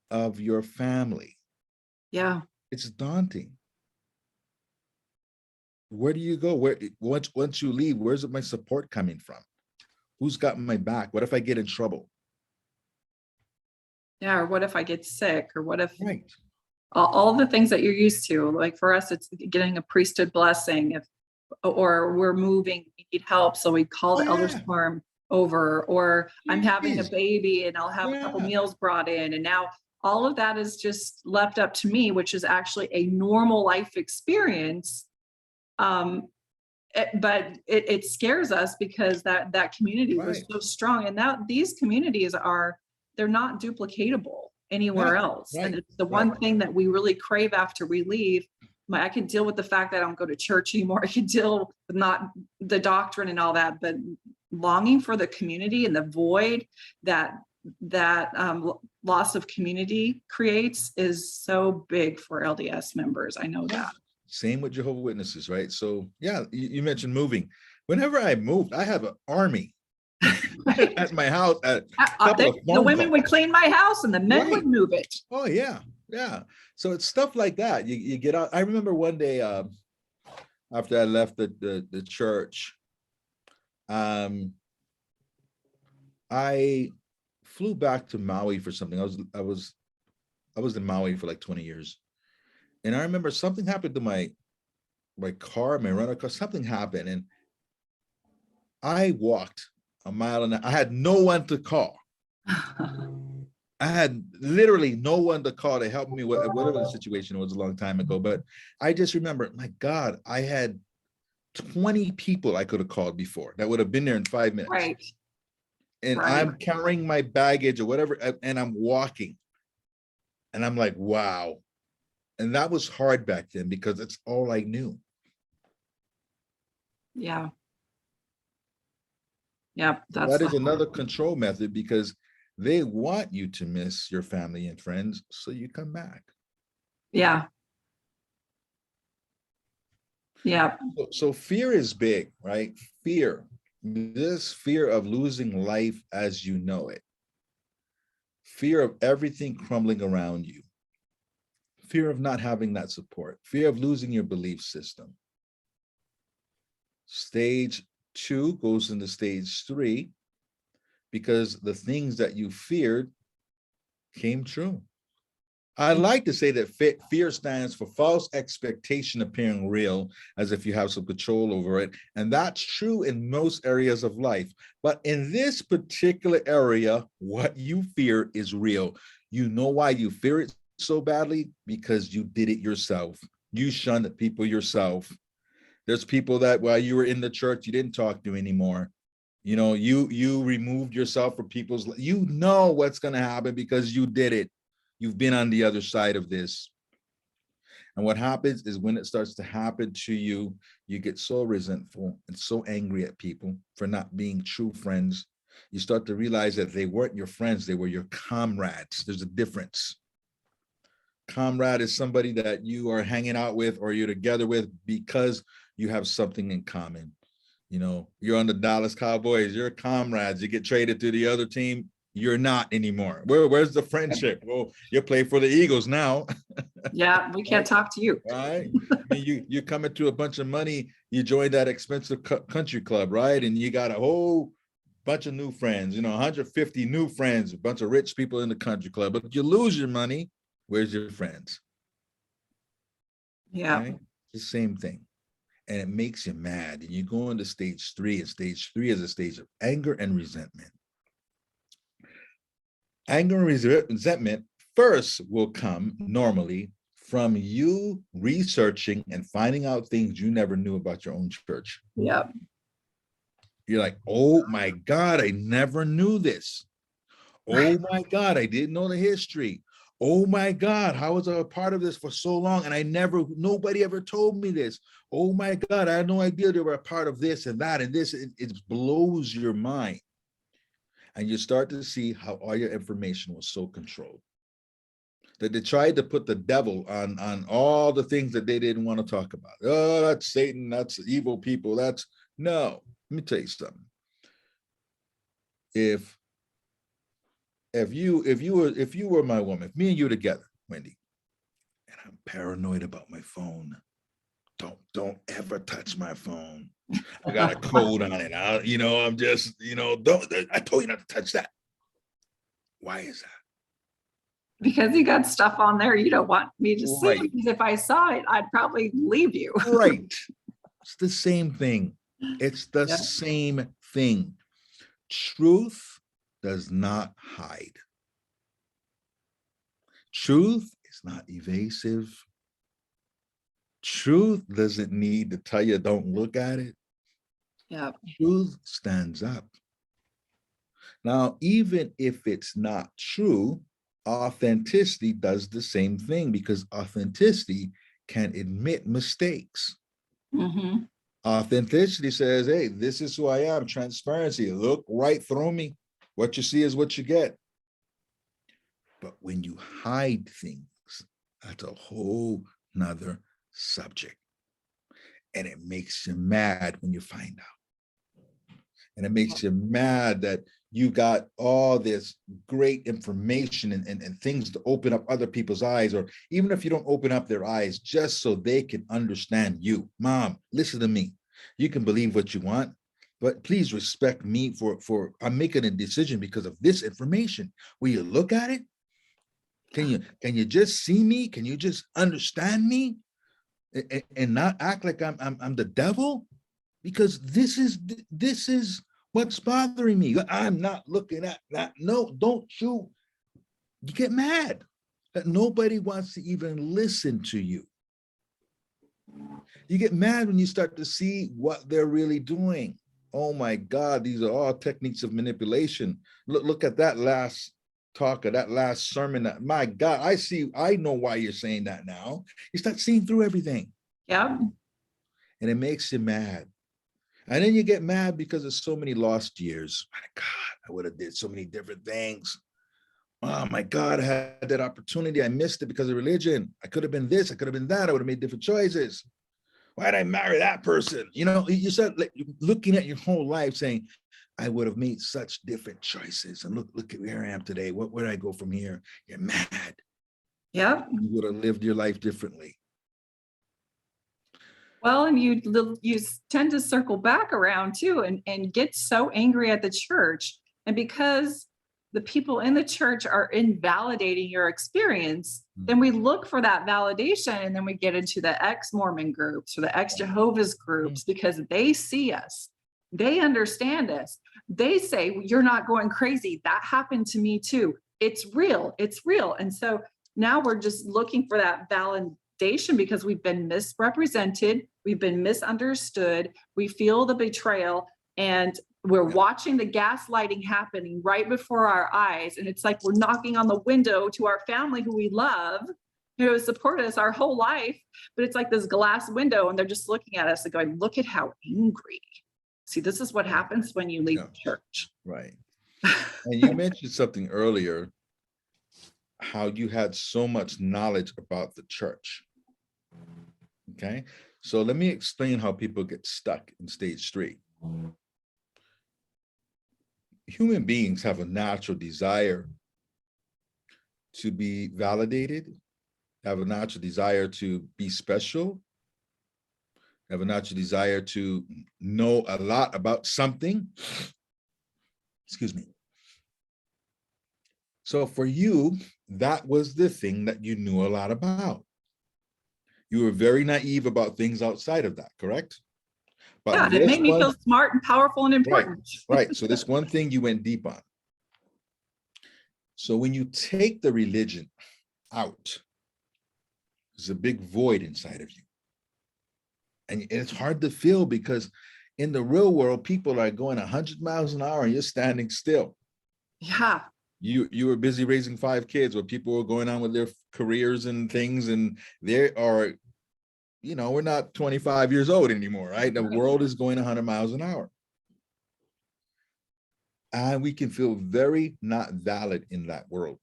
of your family. Yeah. It's daunting. Where do you go? Where once you leave, where's my support coming from? Who's got my back? What if I get in trouble? Yeah. Or what if I get sick? Or what if Right. all the things that you're used to? Like for us, it's getting a priesthood blessing. If or we're moving, we need help, so we call the elders Yeah. quorum over. Or I'm having a Jeez. baby and I'll have a couple Yeah. meals brought in, and now all of that is just left up to me, which is actually a normal life experience. But it scares us because that community was Right. so strong, and now these communities they're not duplicatable anywhere Yeah. else. And Right. it's the Right. one thing that we really crave after we leave. I can deal with the fact that I don't go to church anymore. I can deal with not the doctrine and all that, but longing for the community and the void that loss of community creates is so big for LDS members. I know that. Same with Jehovah Witnesses, right? So yeah, you mentioned moving. Whenever I moved, I have an army Right? at my house. A couple of The phone women calls. would clean my house and the men Right. would move it. Oh yeah, yeah. So it's stuff like that. You get out. I remember one day after I left the church, I flew back to Maui for something. I was in Maui for like 20 years. And I remember something happened to my car, my rental car, something happened. And I walked a mile and I had no one to call. I had literally no one to call to help me with whatever the situation was a long time ago. But I just remember, my God, I had 20 people I could have called before that would have been there in 5 minutes. Right. And Right. I'm carrying my baggage or whatever, and I'm walking. And I'm like, wow. And that was hard back then because it's all I knew. Yeah. Yep. That is another control method because they want you to miss your family and friends, so you come back. Yeah. Yeah. So fear is big, right? Fear, this fear of losing life as you know it, fear of everything crumbling around you, fear of not having that support, fear of losing your belief system. Stage 2 goes into stage 3 because the things that you feared came true. I like to say that fear stands for false expectation appearing real, as if you have some control over it. And that's true in most areas of life. But in this particular area, what you fear is real. You know why you fear it so badly? Because you did it yourself. You shunned people yourself. There's people that while you were in the church, you didn't talk to anymore. You know, you removed yourself from people's, you know what's going to happen because you did it. You've been on the other side of this. And what happens is when it starts to happen to you, you get so resentful and so angry at people for not being true friends. You start to realize that they weren't your friends, they were your comrades. There's a difference. Comrade is somebody that you are hanging out with or you're together with because you have something in common. You know, you're on the Dallas Cowboys, you're comrades, you get traded to the other team, you're not anymore. Where's the friendship? Well, you play for the Eagles now. Yeah, we can't talk to you. Right? I mean, you come into a bunch of money, you join that expensive country club, right? And you got a whole bunch of new friends, you know, 150 new friends, a bunch of rich people in the country club. But you lose your money, where's your friends? Yeah. Right? The same thing. And it makes you mad. And you go into stage 3, and stage 3 is a stage of anger and resentment. Anger and resentment first will come normally from you researching and finding out things you never knew about your own church. Yeah. You're like, oh my God, I never knew this. Oh my God, I didn't know the history. Oh my God, how was I a part of this for so long? And nobody ever told me this. Oh my God, I had no idea they were a part of this and that and this. It blows your mind. And you start to see how all your information was so controlled. That they tried to put the devil on all the things that they didn't want to talk about. Oh, that's Satan, that's evil people. No. Let me tell you something. If you were my woman, if me and you together, Wendi, and I'm paranoid about my phone, don't ever touch my phone. I got a code on it. I'm just, don't. I told you not to touch that. Why is that? Because you got stuff on there you don't want me to see. Right. Because if I saw it, I'd probably leave you. Right. It's the same thing. It's the Yeah. same thing. Truth does not hide. Truth is not evasive. Truth doesn't need to tell you don't look at it. Yeah. Truth stands up. Now, even if it's not true, authenticity does the same thing, because authenticity can admit mistakes. Mm-hmm. Authenticity says, hey, this is who I am. Transparency, look right through me. What you see is what you get. But when you hide things, that's a whole nother subject. And it makes you mad when you find out. And it makes you mad that you got all this great information and things to open up other people's eyes, or even if you don't open up their eyes, just so they can understand you. Mom, listen to me. You can believe what you want, but please respect me for I'm making a decision because of this information. Will you look at it? Can you just see me? Can you just understand me and not act like I'm the devil? Because this is what's bothering me. I'm not looking at that. No, don't you. You get mad that nobody wants to even listen to you. You get mad when you start to see what they're really doing. Oh my God, these are all techniques of manipulation. Look at that last talk of that last sermon. My God, I know why you're saying that now. You start seeing through everything. Yeah. And it makes you mad. And then you get mad because of so many lost years. My God, I would have did so many different things. Oh my God, I had that opportunity. I missed it because of religion. I could have been this, I could have been that. I would have made different choices. Why did I marry that person? You start like looking at your whole life saying, I would have made such different choices. And look at where I am today. Where did I go from here? You're mad. Yeah. You would have lived your life differently. Well, and you tend to circle back around too and get so angry at the church. And because the people in the church are invalidating your experience, then we look for that validation. And then we get into the ex-Mormon groups or the ex-Jehovah's groups because they see us. They understand us. They say, you're not going crazy. That happened to me too. It's real. It's real. And so now we're just looking for that validation because we've been misrepresented. We've been misunderstood. We feel the betrayal, and we're watching the gaslighting happening right before our eyes. And it's like we're knocking on the window to our family who we love, who has supported us our whole life. But it's like this glass window, and they're just looking at us and going, look at how angry. See, this is what happens when you leave church. Right. And you mentioned something earlier, how you had so much knowledge about the church. Okay. So let me explain how people get stuck in stage 3. Human beings have a natural desire to be validated, have a natural desire to be special, have a natural desire to know a lot about something. Excuse me. So for you, that was the thing that you knew a lot about. You were very naive about things outside of that, correct? But yeah, it made me feel smart and powerful and important. Right. So this one thing you went deep on. So when you take the religion out, there's a big void inside of you. And it's hard to feel because in the real world, people are going 100 miles an hour and you're standing still. Yeah. You were busy raising 5 kids, or people were going on with their careers and things, and they are, we're not 25 years old anymore, right? The world is going 100 miles an hour. And we can feel very not valid in that world.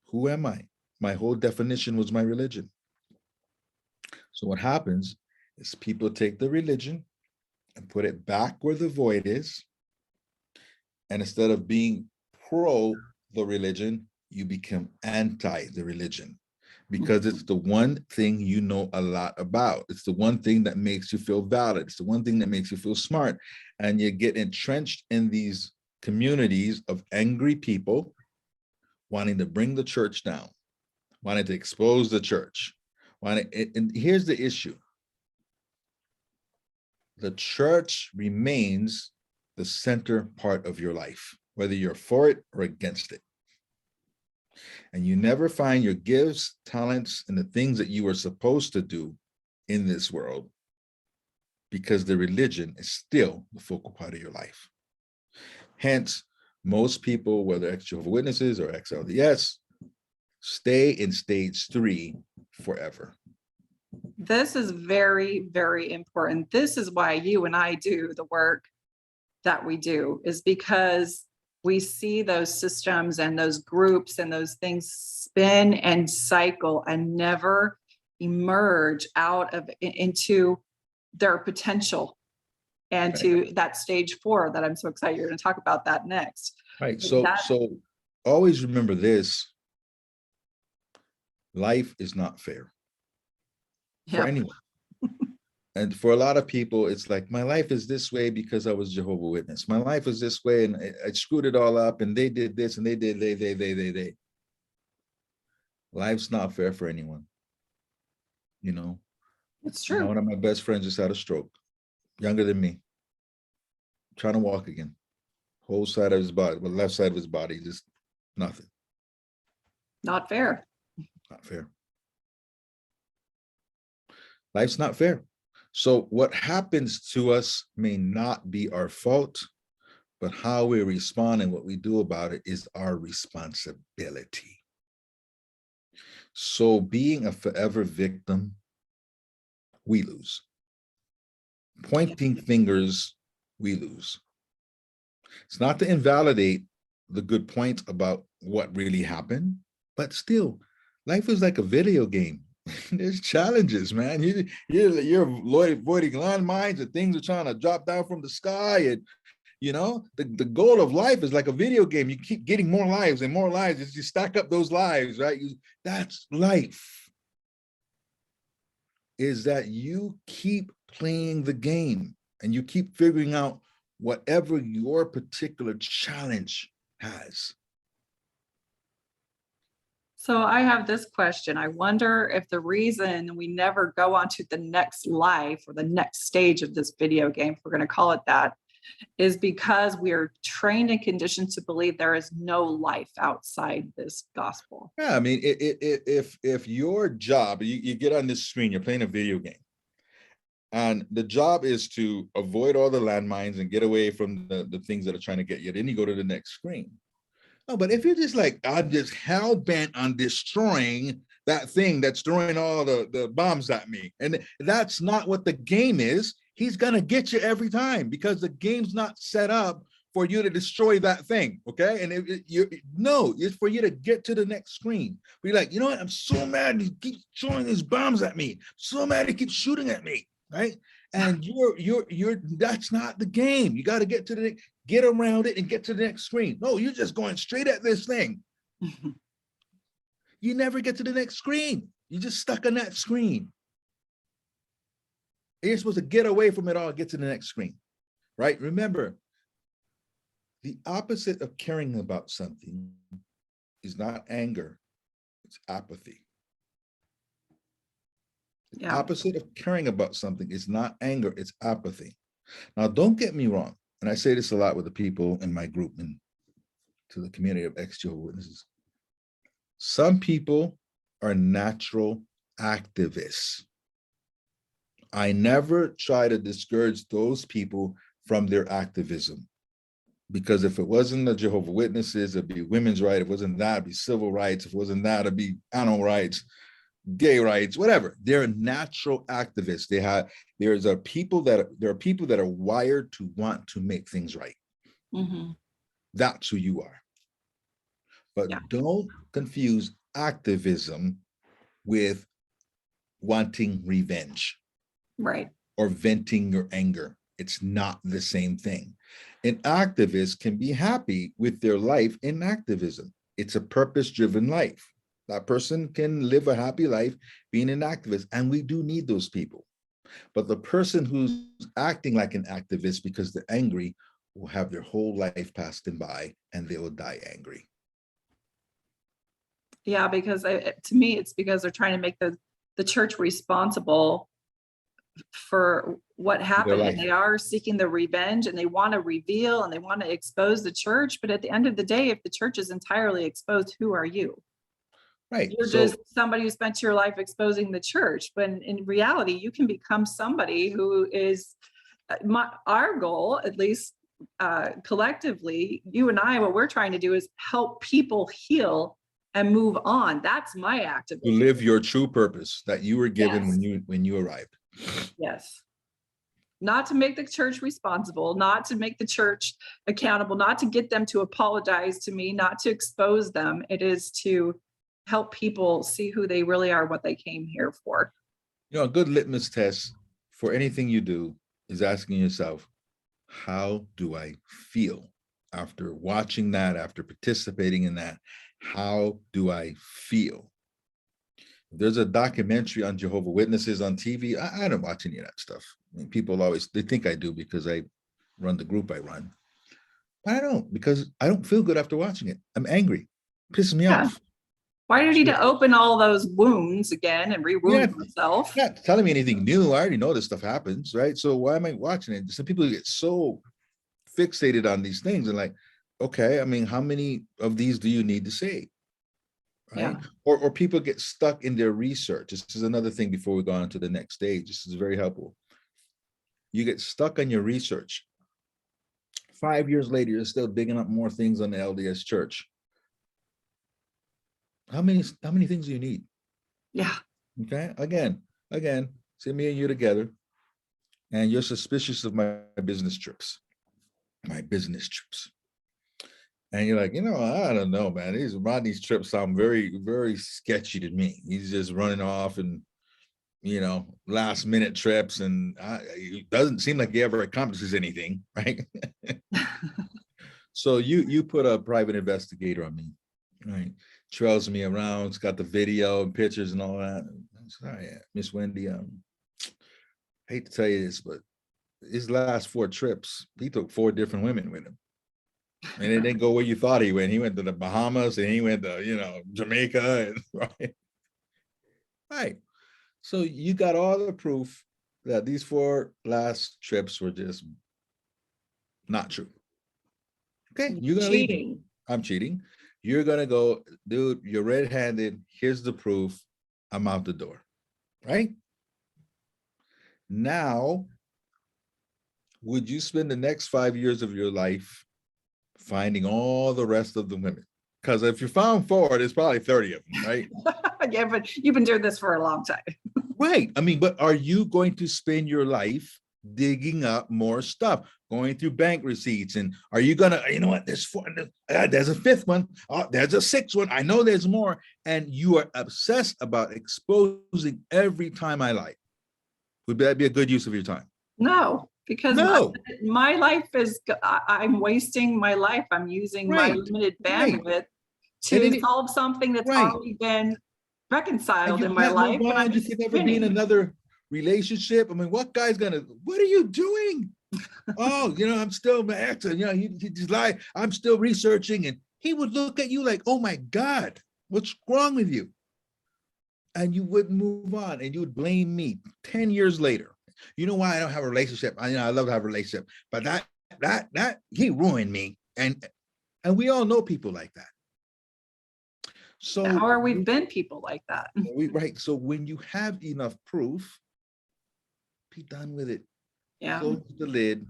Who am I? My whole definition was my religion. So what happens is people take the religion and put it back where the void is. And instead of being pro the religion, you become anti the religion, because it's the one thing you know a lot about. It's the one thing that makes you feel valid. It's the one thing that makes you feel smart. And you get entrenched in these communities of angry people wanting to bring the church down, wanting to expose the church. And here's the issue. The church remains the center part of your life, whether you're for it or against it. And you never find your gifts, talents, and the things that you are supposed to do in this world, because the religion is still the focal part of your life. Hence, most people, whether ex-Jehovah Witnesses or ex-LDS, stay in stage 3 forever. This is very, very important. This is why you and I do the work that we do, is because we see those systems and those groups and those things spin and cycle and never emerge out of into their potential and to that stage 4 that I'm so excited you're going to talk about that next. Right. So always remember this. Life is not fair for anyone. And for a lot of people, it's like, my life is this way because I was Jehovah Witness. My life is this way and I screwed it all up, and they did this and they did, they. Life's not fair for anyone. It's true. One of my best friends just had a stroke, younger than me, trying to walk again. Whole side of his body, the left side of his body, just nothing. Not fair. Not fair. Life's not fair. So what happens to us may not be our fault, but how we respond and what we do about it is our responsibility. So being a forever victim, we lose. Pointing fingers, we lose. It's not to invalidate the good points about what really happened, but still, life is like a video game. There's challenges, man. You're avoiding landmines, and things are trying to drop down from the sky. And the goal of life is like a video game. You keep getting more lives and more lives as you stack up those lives, right? That's life. Is that you keep playing the game and you keep figuring out whatever your particular challenge has. So I have this question. I wonder if the reason we never go on to the next life or the next stage of this video game, if we're going to call it that, is because we are trained and conditioned to believe there is no life outside this gospel. Yeah, I mean, if your job, you get on this screen, you're playing a video game, and the job is to avoid all the landmines and get away from the things that are trying to get you, then you go to the next screen. No, but if you're just like, I'm just hell bent on destroying that thing that's throwing all the bombs at me, and that's not what the game is, he's gonna get you every time, because the game's not set up for you to destroy that thing, okay? And it's for you to get to the next screen. Be like, you know what? I'm so mad he keeps throwing these bombs at me. So mad he keeps shooting at me, right? And that's not the game. You got to get around it and get to the next screen. No, you're just going straight at this thing. You never get to the next screen. You're just stuck on that screen. You're supposed to get away from it all, get to the next screen, right? Remember, the opposite of caring about something is not anger, it's apathy. The opposite of caring about something is not anger, it's apathy. Now, don't get me wrong, and I say this a lot with the people in my group and to the community of ex-Jehovah Witnesses. Some people are natural activists. I never try to discourage those people from their activism. Because if it wasn't the Jehovah Witnesses, it'd be women's rights. If it wasn't that, it'd be civil rights. If it wasn't that, it'd be animal rights, gay rights, whatever. They're natural activists. There are people that are wired to want to make things right. Mm-hmm. That's who you are. But Yeah. don't confuse activism with wanting revenge. Right. Or venting your anger. It's not the same thing. An activist can be happy with their life in activism. It's a purpose-driven life. That person can live a happy life being an activist, and we do need those people. But the person who's acting like an activist because they're angry will have their whole life passed them by, and they will die angry. Yeah, because to me, it's because they're trying to make the church responsible for what happened, and they are seeking the revenge, and they want to reveal and they want to expose the church. But at the end of the day, if the church is entirely exposed, who are you? Right. You're just somebody who spent your life exposing the church. But in reality, you can become somebody who is our goal, at least collectively, you and I, what we're trying to do is help people heal and move on. That's my activism. To live your true purpose that you were given when you arrived. Yes. Not to make the church responsible, not to make the church accountable, not to get them to apologize to me, not to expose them. It is to help people see who they really are, what they came here for. You know, a good litmus test for anything you do is asking yourself, how do I feel after watching that, after participating in that? How do I feel? There's a documentary on Jehovah Witnesses on TV. I don't watch any of that stuff. I mean, people they think I do because I run the group I run. But I don't, because I don't feel good after watching it. I'm angry. It pisses me off. Why do you need to open all those wounds again and re-wound myself? Not telling me anything new. I already know this stuff happens, right? So why am I watching it? Some people get so fixated on these things and like, okay, I mean, how many of these do you need to say? Right? Yeah. Or people get stuck in their research. This is another thing before we go on to the next stage. This is very helpful. You get stuck on your research. 5 years later, you're still digging up more things on the LDS church. How many things do you need? Yeah. Okay. Again, see me and you together, and you're suspicious of my business trips. And you're like, I don't know, man. Rodney's trips sound very, very sketchy to me. He's just running off and, last minute trips, and it doesn't seem like he ever accomplishes anything, right? So you put a private investigator on me, right? Trails me around. It's got the video and pictures and all that. I'm sorry, Miss Wendi. Hate to tell you this, but his last 4 trips, he took 4 different women with him. And it didn't go where you thought he went. He went to the Bahamas and he went to, Jamaica. And, right. Right. So you got all the proof that these 4 last trips were just not true. Okay. You're going to leave me. I'm cheating. You're going to go, dude, you're red-handed. Here's the proof. I'm out the door. Right? Now, would you spend the next 5 years of your life finding all the rest of the women? Because if you found 4, there's probably 30 of them, right? Yeah, but you've been doing this for a long time. Right. I mean, but are you going to spend your life digging up more stuff, going through bank receipts? And are you going to, what, there's 4, there's a 5th one, there's a 6th one, I know there's more. And you are obsessed about exposing every time I lie. Would that be a good use of your time? No. Because my life is, I'm wasting my life. I'm using my limited bandwidth to solve something that's already been reconciled in my life. You could never be in another relationship. I mean, what are you doing? I'm still my ex, and he just lied. I'm still researching. And he would look at you like, oh my God, what's wrong with you? And you wouldn't move on, and you would blame me 10 years later. You know why I don't have a relationship? I love to have a relationship, but that he ruined me. And we all know people like that. So how are we been people like that? Right. So when you have enough proof, be done with it. Yeah. Close the lid,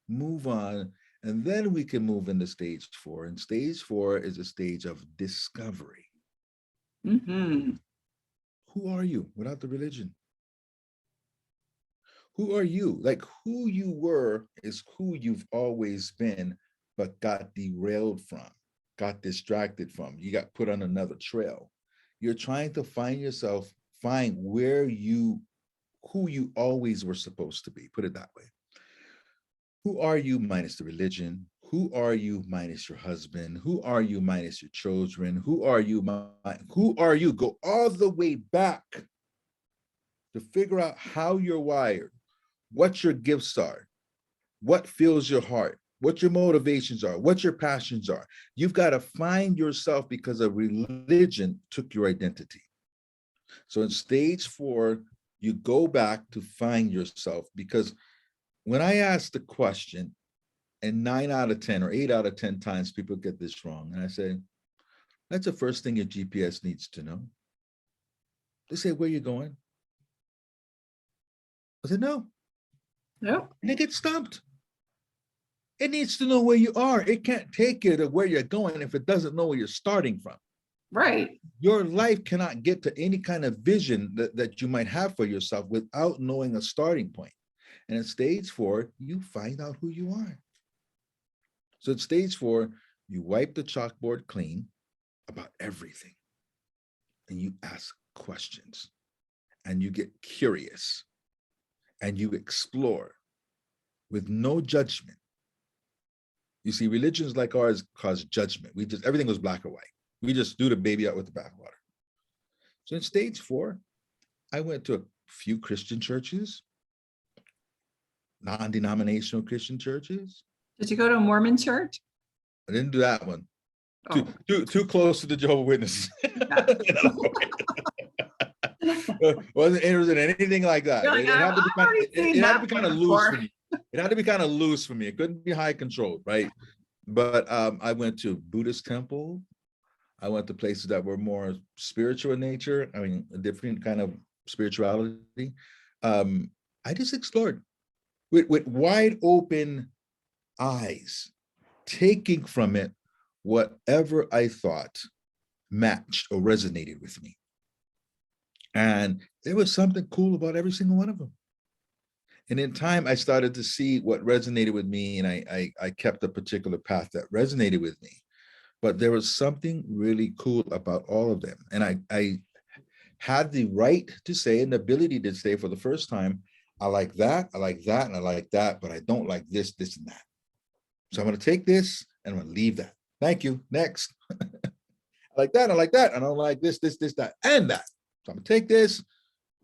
move on, And then we can move into stage 4. And stage 4 is a stage of discovery. Mm-hmm. Who are you without the religion? Who are you? Like, who you were is who you've always been, but got derailed from, got distracted from. You got put on another trail. You're trying to find yourself, find who you always were supposed to be. Put it that way. Who are you minus the religion? Who are you minus your husband? Who are you minus your children? Who are you? Who are you? Go all the way back to figure out how you're wired, what your gifts are, what fills your heart, what your motivations are, what your passions are. You've got to find yourself because a religion took your identity. So in stage 4, you go back to find yourself, because when I ask the question, and 9 out of 10 or 8 out of 10 times people get this wrong, and I say, that's the first thing your GPS needs to know. They say, where are you going? I said, no. Nope. And they get stumped. It needs to know where you are. It can't take you to where you're going if it doesn't know where you're starting from. Right. Your life cannot get to any kind of vision that you might have for yourself without knowing a starting point. And at stage 4, you find out who you are. So at stage 4, you wipe the chalkboard clean about everything. And you ask questions. And you get curious. And you explore with no judgment. You see, religions like ours cause judgment. Everything was black or white. We just threw the baby out with the bathwater. So in stage 4, I went to a few Christian churches, non-denominational Christian churches. Did you go to a Mormon church? I didn't do that one. Oh. Too close to the Jehovah Witnesses. Wasn't interested in anything like that. Like, It had to be kind of loose for me. It had to be kind of loose for me. It couldn't be high controlled, right? But I went to Buddhist temple. I went to places that were more spiritual in nature. I mean, a different kind of spirituality. I just explored with wide open eyes, taking from it whatever I thought matched or resonated with me. And there was something cool about every single one of them. And in time, I started to see what resonated with me, and I kept a particular path that resonated with me. But there was something really cool about all of them. And I had the right to say and the ability to say for the first time, I like that, and I like that, but I don't like this, this, and that. So I'm going to take this and I'm going to leave that. Thank you. Next. I like that, I don't like this, this, that, and that. So I'm going to take this,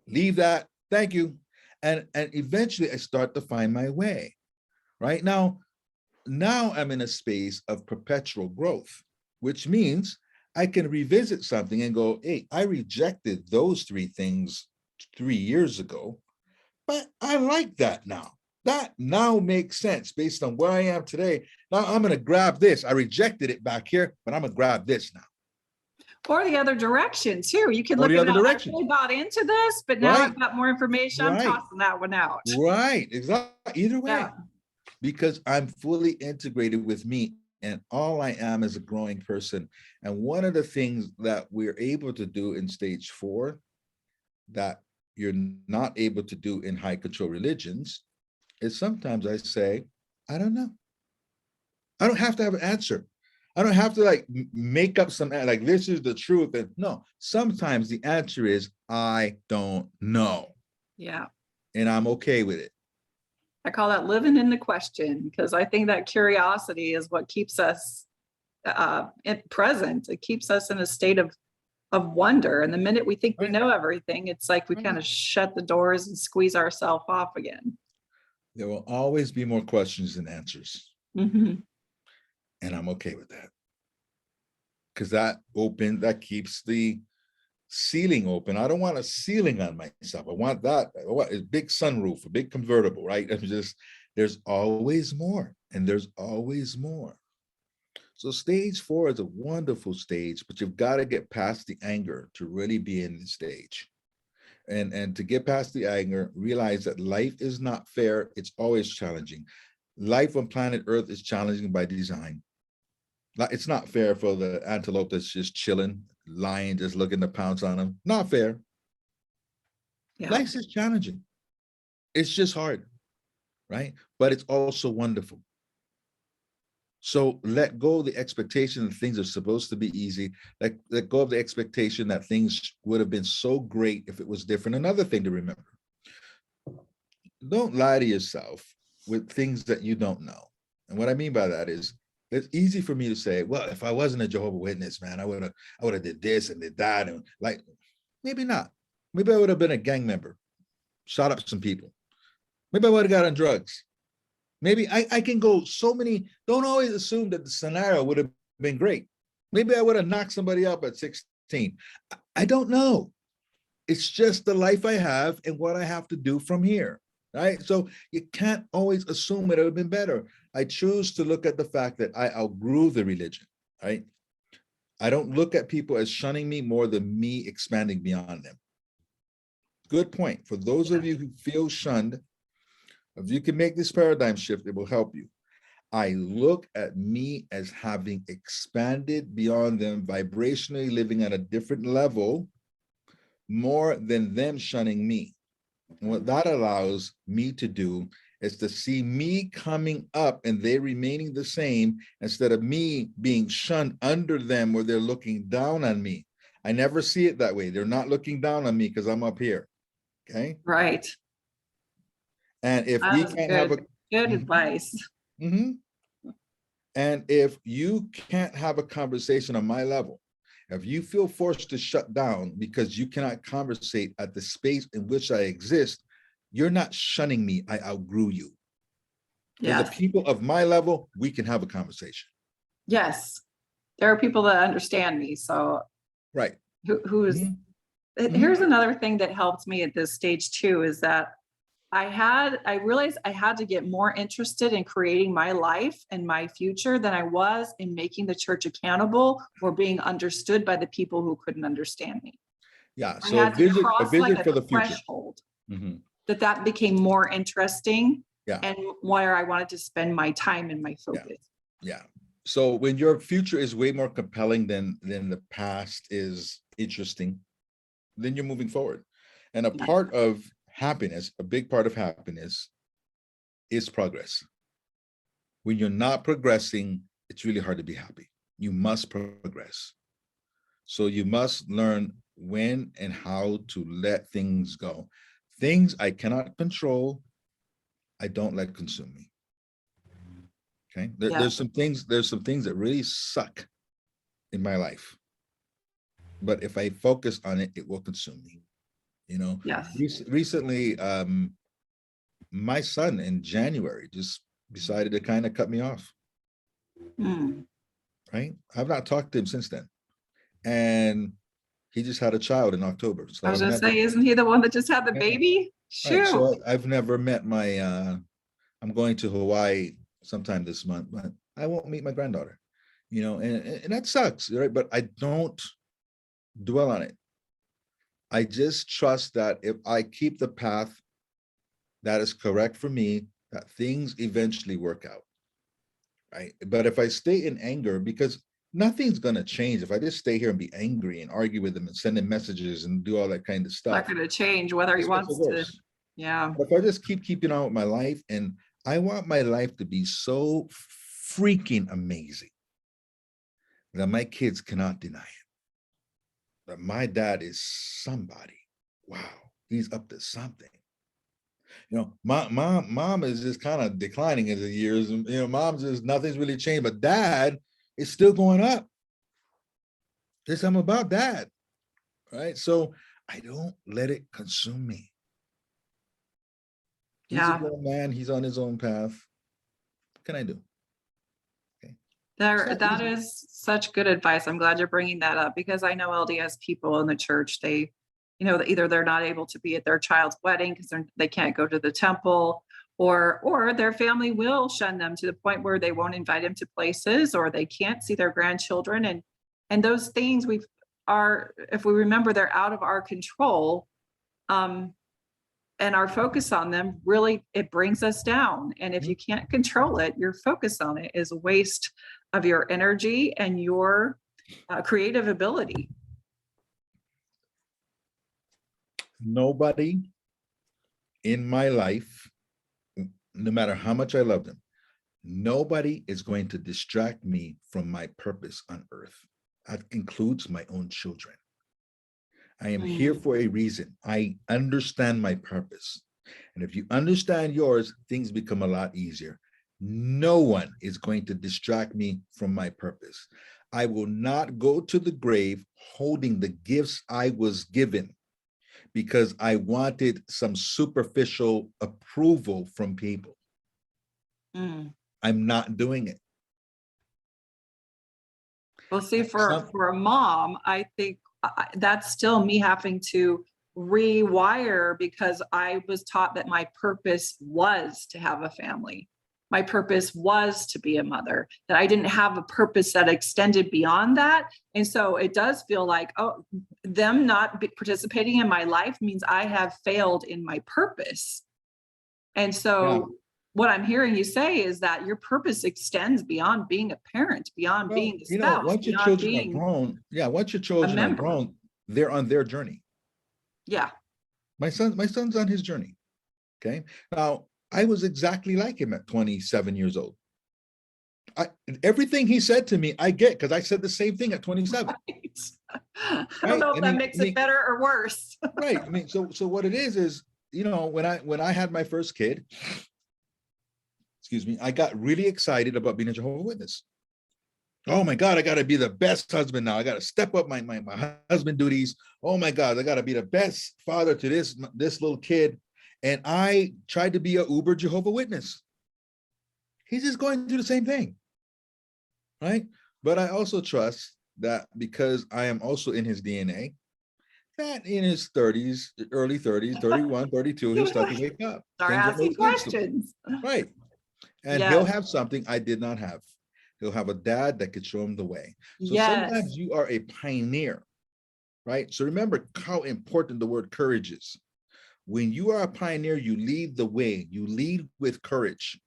leave that. Thank you. And eventually I start to find my way. Right now I'm in a space of perpetual growth, which means I can revisit something and go, hey, I rejected those 3 things 3 years ago, but I like that now. That now makes sense based on where I am today. Now I'm going to grab this. I rejected it back here, but I'm going to grab this now. Or the other direction too. You can look at that. I really bought into this, but now I've got more information. I'm tossing that one out. Right. Exactly. Either way. Yeah. Because I'm fully integrated with me, and all I am is a growing person. And one of the things that we're able to do in stage 4 that you're not able to do in high control religions is sometimes I say, I don't know. I don't have to have an answer. I don't have to like make up some, like this is the truth. And no, sometimes the answer is, I don't know. Yeah. And I'm okay with it. I call that living in the question, because I think that curiosity is what keeps us present. It keeps us in a state of wonder. And the minute we think we know everything, it's like we kind of shut the doors and squeeze ourselves off again. There will always be more questions than answers. Mm-hmm. And I'm okay with that. Because that keeps the ceiling open. I don't want a ceiling on myself. I want that. I want a big sunroof, a big convertible, right? There's always more, and there's always more. So stage 4 is a wonderful stage, but you've got to get past the anger to really be in the stage. And to get past the anger, realize that life is not fair. It's always challenging. Life on planet Earth is challenging by design. It's not fair for the antelope that's just chilling, lion just looking to pounce on them. Not fair. Yeah. Life is challenging. It's just hard, right? But it's also wonderful. So let go of the expectation that things are supposed to be easy. Let go of the expectation that things would have been so great if it was different. Another thing to remember, don't lie to yourself with things that you don't know. And what I mean by that is, it's easy for me to say, well, if I wasn't a Jehovah Witness, man, I would have did this and did that. And like, maybe not. Maybe I would have been a gang member, shot up some people. Maybe I would have got on drugs. Maybe I can go so many, don't always assume that the scenario would have been great. Maybe I would have knocked somebody up at 16. I don't know. It's just the life I have and what I have to do from here, right? So you can't always assume it would have been better. I choose to look at the fact that I outgrew the religion, right? I don't look at people as shunning me more than me expanding beyond them. Good point. For those of you who feel shunned, if you can make this paradigm shift, it will help you. I look at me as having expanded beyond them, vibrationally living at a different level, more than them shunning me. And what that allows me to do is to see me coming up and they remaining the same, instead of me being shunned under them where they're looking down on me. I never see it that way. They're not looking down on me because I'm up here. Okay. Right. And if That we was can't have a good advice. and if you can't have a conversation on my level, if you feel forced to shut down because you cannot conversate at the space in which I exist, you're not shunning me. I outgrew you. Yes. The people of my level, we can have a conversation. Yes. There are people that understand me. So Right. who's here's another thing that helped me at this stage too, is that I realized I had to get more interested in creating my life and my future than I was in making the church accountable or being understood by the people who couldn't understand me. Yeah. I So had to cross like a for the future. threshold that became more interesting and where I wanted to spend my time and my focus. Yeah. So when your future is way more compelling than the past is interesting, then you're moving forward. And a part of happiness, a big part of happiness, is progress. When you're not progressing, it's really hard to be happy. You must progress. So you must learn when and how to let things go. Things I cannot control, I don't let consume me. Okay. There's some things that really suck in my life. But if I focus on it, it will consume me. You know, recently, my son in January just decided to kind of cut me off. Right. I've not talked to him since then. And he just had a child in October. So I was going to say, isn't he the one that just had the baby? Shoot. Right. So I've never met my, I'm going to Hawaii sometime this month, but I won't meet my granddaughter, you know, and that sucks, right? But I don't dwell on it. I just trust that if I keep the path that is correct for me, that things eventually work out, right? But if I stay in anger, because nothing's going to change. If I just stay here and be angry and argue with them and send them messages and do all that kind of stuff. Not going to change whether he wants to. Yeah. But if I just keeping on with my life, and I want my life to be so freaking amazing that my kids cannot deny it. That my dad is somebody. Wow, he's up to something. You know, mom is just kind of declining as the years, and you know, mom's just nothing's really changed, but dad is still going up. There's something about dad, right? So I don't let it consume me. He's a grown man. He's on his own path. What can I do? Okay. That is such good advice. I'm glad you're bringing that up, because I know LDS people in the church, they, you know, either they're not able to be at their child's wedding because they can't go to the temple, or their family will shun them to the point where they won't invite them to places, or they can't see their grandchildren. And those things if we remember, they're out of our control. and our focus on them really, it brings us down. And if you can't control it, your focus on it is a waste of your energy and your creative ability. Nobody in my life, no matter how much I love them, nobody is going to distract me from my purpose on earth. That includes my own children. I am here for a reason. I understand my purpose. And if you understand yours, things become a lot easier. No one is going to distract me from my purpose. I will not go to the grave holding the gifts I was given because I wanted some superficial approval from people. I'm not doing it. Well, see, for a mom, I think that's still me having to rewire, because I was taught that my purpose was to have a family. My purpose was to be a mother, that I didn't have a purpose that extended beyond that. And so it does feel like, oh, them not participating in my life means I have failed in my purpose. And so what I'm hearing you say is that your purpose extends beyond being a parent, beyond being a spouse, once your beyond children being are grown, once your children are grown, they're on their journey. Yeah. My son's on his journey. Okay. Now, I was exactly like him at 27 years old. Everything he said to me, I get, because I said the same thing at 27. Right. I don't know if that makes it better or worse. Right. I mean, so what it is, you know, when I had my first kid, excuse me, I got really excited about being a Jehovah's Witness. Oh my God, I got to be the best husband now. I got to step up my husband duties. Oh my God, I got to be the best father to this little kid. And I tried to be a uber Jehovah's Witness. He's just going through the same thing, right? But I also trust that because I am also in his DNA, that in his 30s, early 30s, 31, 32, he'll start to wake up. Start asking questions. Right. And he'll have something I did not have. He'll have a dad that could show him the way. So sometimes you are a pioneer, right? So remember how important the word courage is. When you are a pioneer, you lead the way. You lead with courage.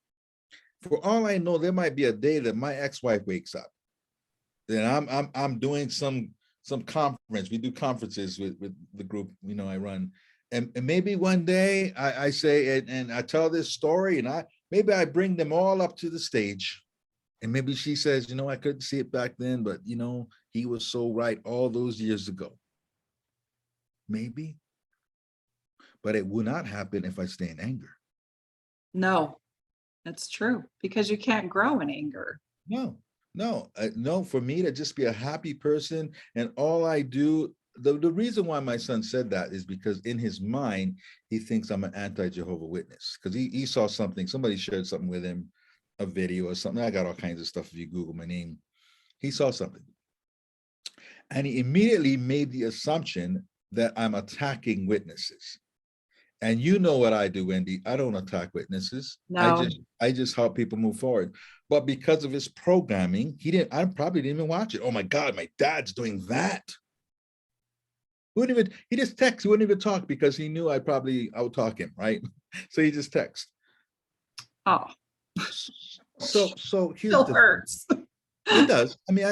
For all I know, there might be a day that my ex-wife wakes up. Then I'm doing some conference. We do conferences with the group, you know, I run. And maybe one day I say, and I tell this story, and maybe I bring them all up to the stage. And maybe she says, you know, I couldn't see it back then, but you know, he was so right all those years ago. Maybe. But it will not happen if I stay in anger. No, that's true, because you can't grow in anger. No, for me to just be a happy person, and all I do, the reason why my son said that is because in his mind, he thinks I'm an anti-Jehovah Witness, because he saw something, somebody shared something with him, a video or something. I got all kinds of stuff if you Google my name. He saw something. And he immediately made the assumption that I'm attacking witnesses. And you know what I do, Wendi. I don't attack witnesses. No. I just help people move forward. But because of his programming, I probably didn't even watch it. Oh my God, my dad's doing that. He just texts, he wouldn't even talk because he knew I'd probably out-talk him, right? So he just texts. Oh. So here's Still hurts. It does. I mean,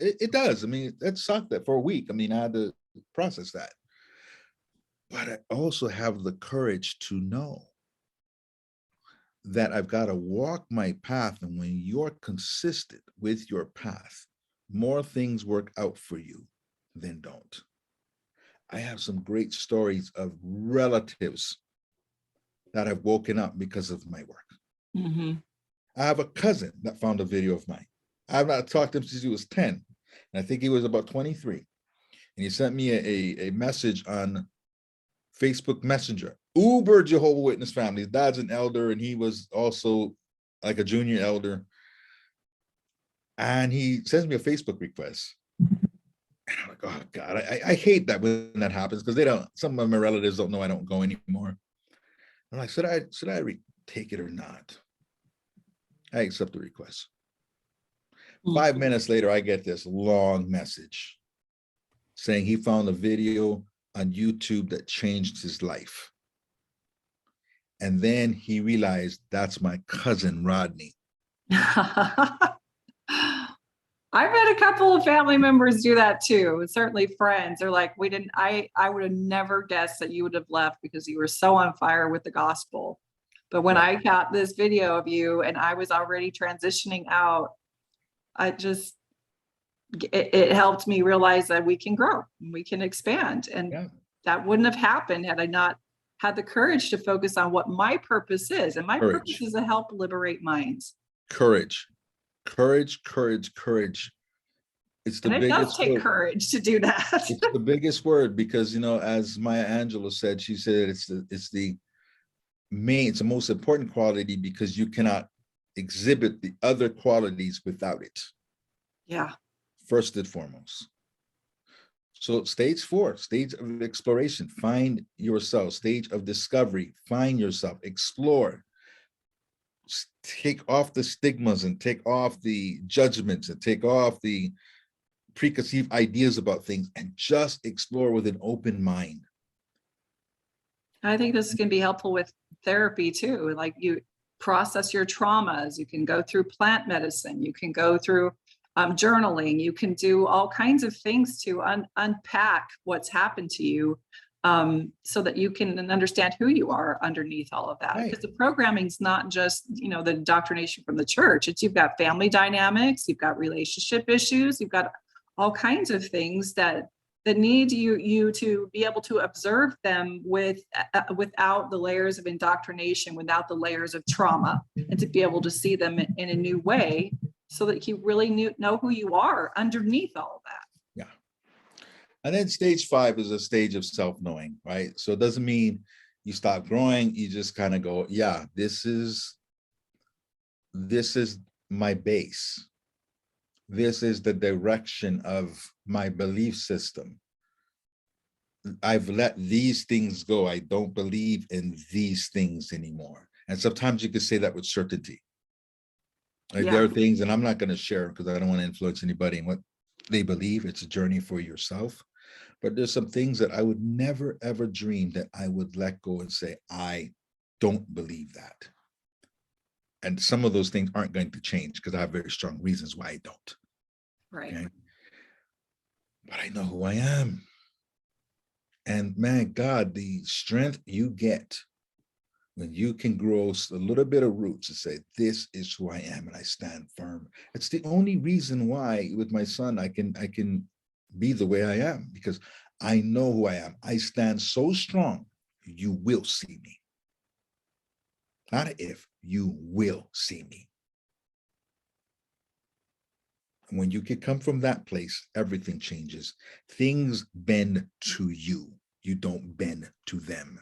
it does. I mean, that sucked that for a week. I mean, I had to process that. But I also have the courage to know that I've got to walk my path. And when you're consistent with your path, more things work out for you than don't. I have some great stories of relatives that have woken up because of my work. Mm-hmm. I have a cousin that found a video of mine. I've not talked to him since he was 10. And I think he was about 23. And he sent me a message on Facebook Messenger. Uber Jehovah Witness family. His dad's an elder, and he was also like a junior elder. And he sends me a Facebook request. And I'm like, oh God, I hate that when that happens, because some of my relatives don't know I don't go anymore. I'm like, should I take it or not? I accept the request. 5 minutes later, I get this long message saying he found a video on YouTube that changed his life. And then he realized that's my cousin, Rodney. I've had a couple of family members do that too. Certainly friends. They're like, I would have never guessed that you would have left because you were so on fire with the gospel. But when I got this video of you and I was already transitioning out, it helped me realize that we can grow, we can expand. And that wouldn't have happened had I not had the courage to focus on what my purpose is. And my purpose is to help liberate minds. Courage. Courage. It's the biggest. It does take courage to do that. It's the biggest word because, as Maya Angelou said, she said it's the most important quality because you cannot exhibit the other qualities without it. Yeah. First and foremost. So stage 4, stage of exploration, find yourself. Stage of discovery, find yourself, explore. Take off the stigmas and take off the judgments and take off the preconceived ideas about things and just explore with an open mind. I think this can be helpful with therapy too. Like you process your traumas, you can go through plant medicine, you can go through journaling, you can do all kinds of things to unpack what's happened to you. So that you can understand who you are underneath all of that. Because the programming is not just, the indoctrination from the church. You've got family dynamics, you've got relationship issues, you've got all kinds of things that need you to be able to observe them without the layers of indoctrination, without the layers of trauma, and to be able to see them in a new way so that you really know who you are underneath all of that. And then stage 5 is a stage of self-knowing, right? So it doesn't mean you stop growing. You just kind of go, yeah, this is my base. This is the direction of my belief system. I've let these things go. I don't believe in these things anymore. And sometimes you can say that with certainty. Like there are things, and I'm not going to share because I don't want to influence anybody in what they believe. It's a journey for yourself. But there's some things that I would never, ever dream that I would let go and say, I don't believe that. And some of those things aren't going to change because I have very strong reasons why I don't. Right. Okay? But I know who I am. And man, God, the strength you get when you can grow a little bit of roots and say, this is who I am and I stand firm. It's the only reason why with my son, I can be the way I am because I know who I am. I stand so strong, you will see me. Not if, you will see me. When you can come from that place, everything changes. Things bend to you. You don't bend to them.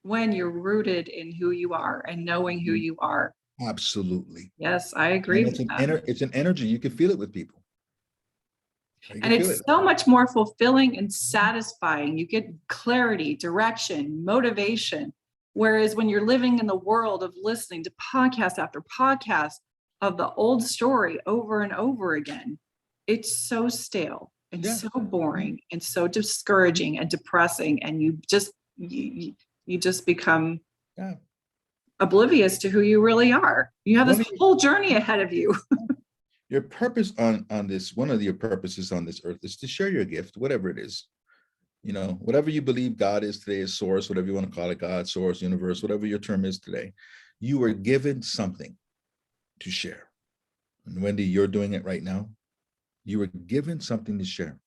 When you're rooted in who you are and knowing who you are. Absolutely. Yes, I agree with that. It's an energy. You can feel it with people. And it's so much more fulfilling and satisfying. You get clarity, direction, motivation. Whereas when you're living in the world of listening to podcast after podcast of the old story over and over again, it's so stale and so boring and so discouraging and depressing. And you just become oblivious to who you really are. You have this whole journey ahead of you. Your purpose on this, one of your purposes on this earth is to share your gift, whatever it is. Whatever you believe God is today, is source, whatever you want to call it, God, source, universe, whatever your term is today, you were given something to share. And Wendi, you're doing it right now. You were given something to share.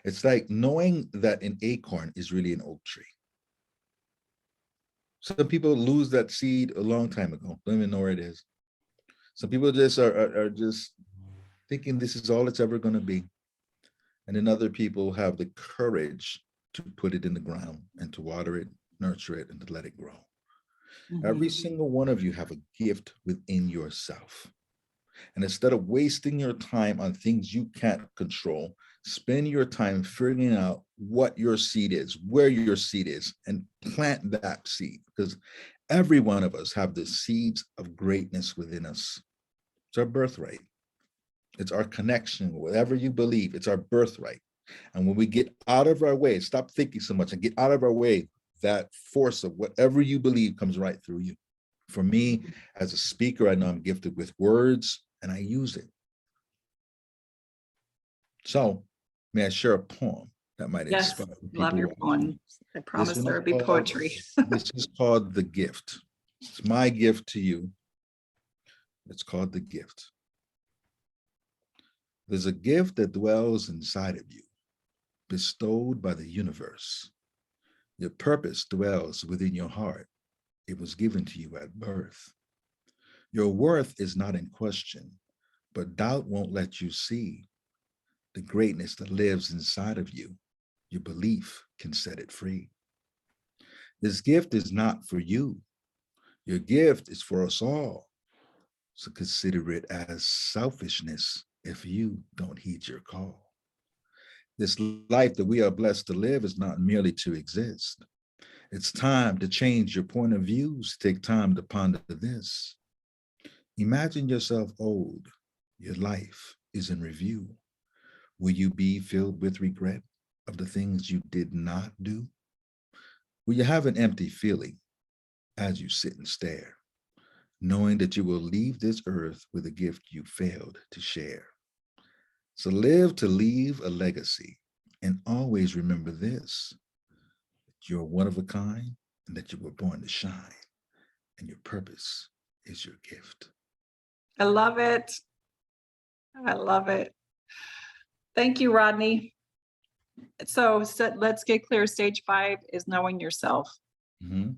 It's like knowing that an acorn is really an oak tree. Some people lose that seed a long time ago. Don't even know where it is. Some people just are just thinking this is all it's ever going to be. And then other people have the courage to put it in the ground and to water it, nurture it, and to let it grow. Mm-hmm. Every single one of you have a gift within yourself. And instead of wasting your time on things you can't control, spend your time figuring out what your seed is, where your seed is, and plant that seed. Because every one of us have the seeds of greatness within us. It's our birthright. It's our connection, whatever you believe, it's our birthright. And when we get out of our way, stop thinking so much and get out of our way, that force of whatever you believe comes right through you. For me, as a speaker, I know I'm gifted with words and I use it. So may I share a poem that might Yes, inspire love people your watching? poem. I This promise one there is will be poetry. this is called The Gift. It's my gift to you. It's called The Gift. There's a gift that dwells inside of you, bestowed by the universe. Your purpose dwells within your heart. It was given to you at birth. Your worth is not in question, but doubt won't let you see the greatness that lives inside of you. Your belief can set it free. This gift is not for you. Your gift is for us all. So consider it as selfishness if you don't heed your call. This life that we are blessed to live is not merely to exist. It's time to change your point of views. Take time to ponder this. Imagine yourself old. Your life is in review. Will you be filled with regret of the things you did not do? Will you have an empty feeling as you sit and stare, knowing that you will leave this earth with a gift you failed to share? So live to leave a legacy, and always remember this: that you're one of a kind and that you were born to shine, and your purpose is your gift. I love it. I love it. Thank you, Rodney. So let's get clear. Stage 5 is knowing yourself. Mhm.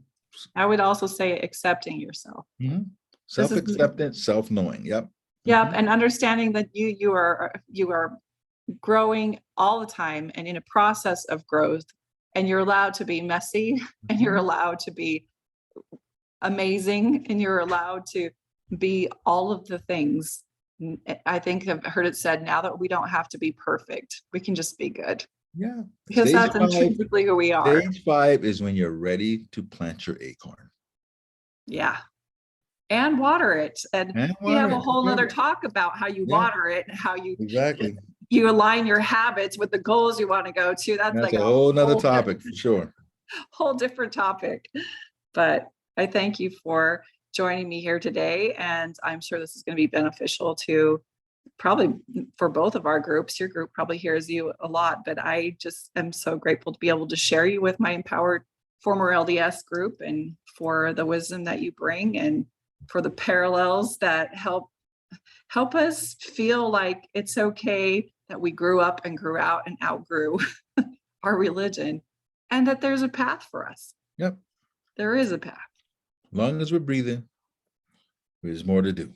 I would also say accepting yourself. Mhm. Self-acceptance, self-knowing. Yep. Yep. Mhm. And understanding that you are growing all the time and in a process of growth, and you're allowed to be messy, and you're Mhm. allowed to be amazing, and you're allowed to be all of the things. I think I've heard it said now that we don't have to be perfect. We can just be good, Yeah. because that's intrinsically who we are. Stage 5 is when you're ready to plant your acorn. Yeah. And water it. And And we have water a it. whole Yeah. other talk about how you Yeah, water it and how you exactly. align your habits with the goals you want to go to. That's That's like a a whole nother topic for sure. whole different topic. But I thank you for joining me here today. And I'm sure this is going to be beneficial to probably for both of our groups. Your group probably hears you a lot, but I just am so grateful to be able to share you with my empowered former LDS group, and for the wisdom that you bring, and for the parallels that help us feel like it's okay that we grew up and grew out and outgrew our religion, and that there's a path for us. Yep. There is a path. As long as we're breathing, there's more to do.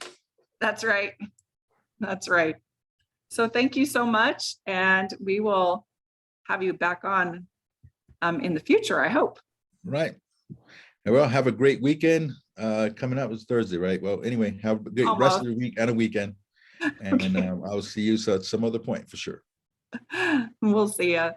That's right. That's right. So thank you so much. And we will have you back on in the future, I hope. Right. And well, have a great weekend. Coming up is Thursday, right? Well, anyway, have a good rest of the week and a weekend. And Okay. I'll see you at some other point for sure. We'll see ya.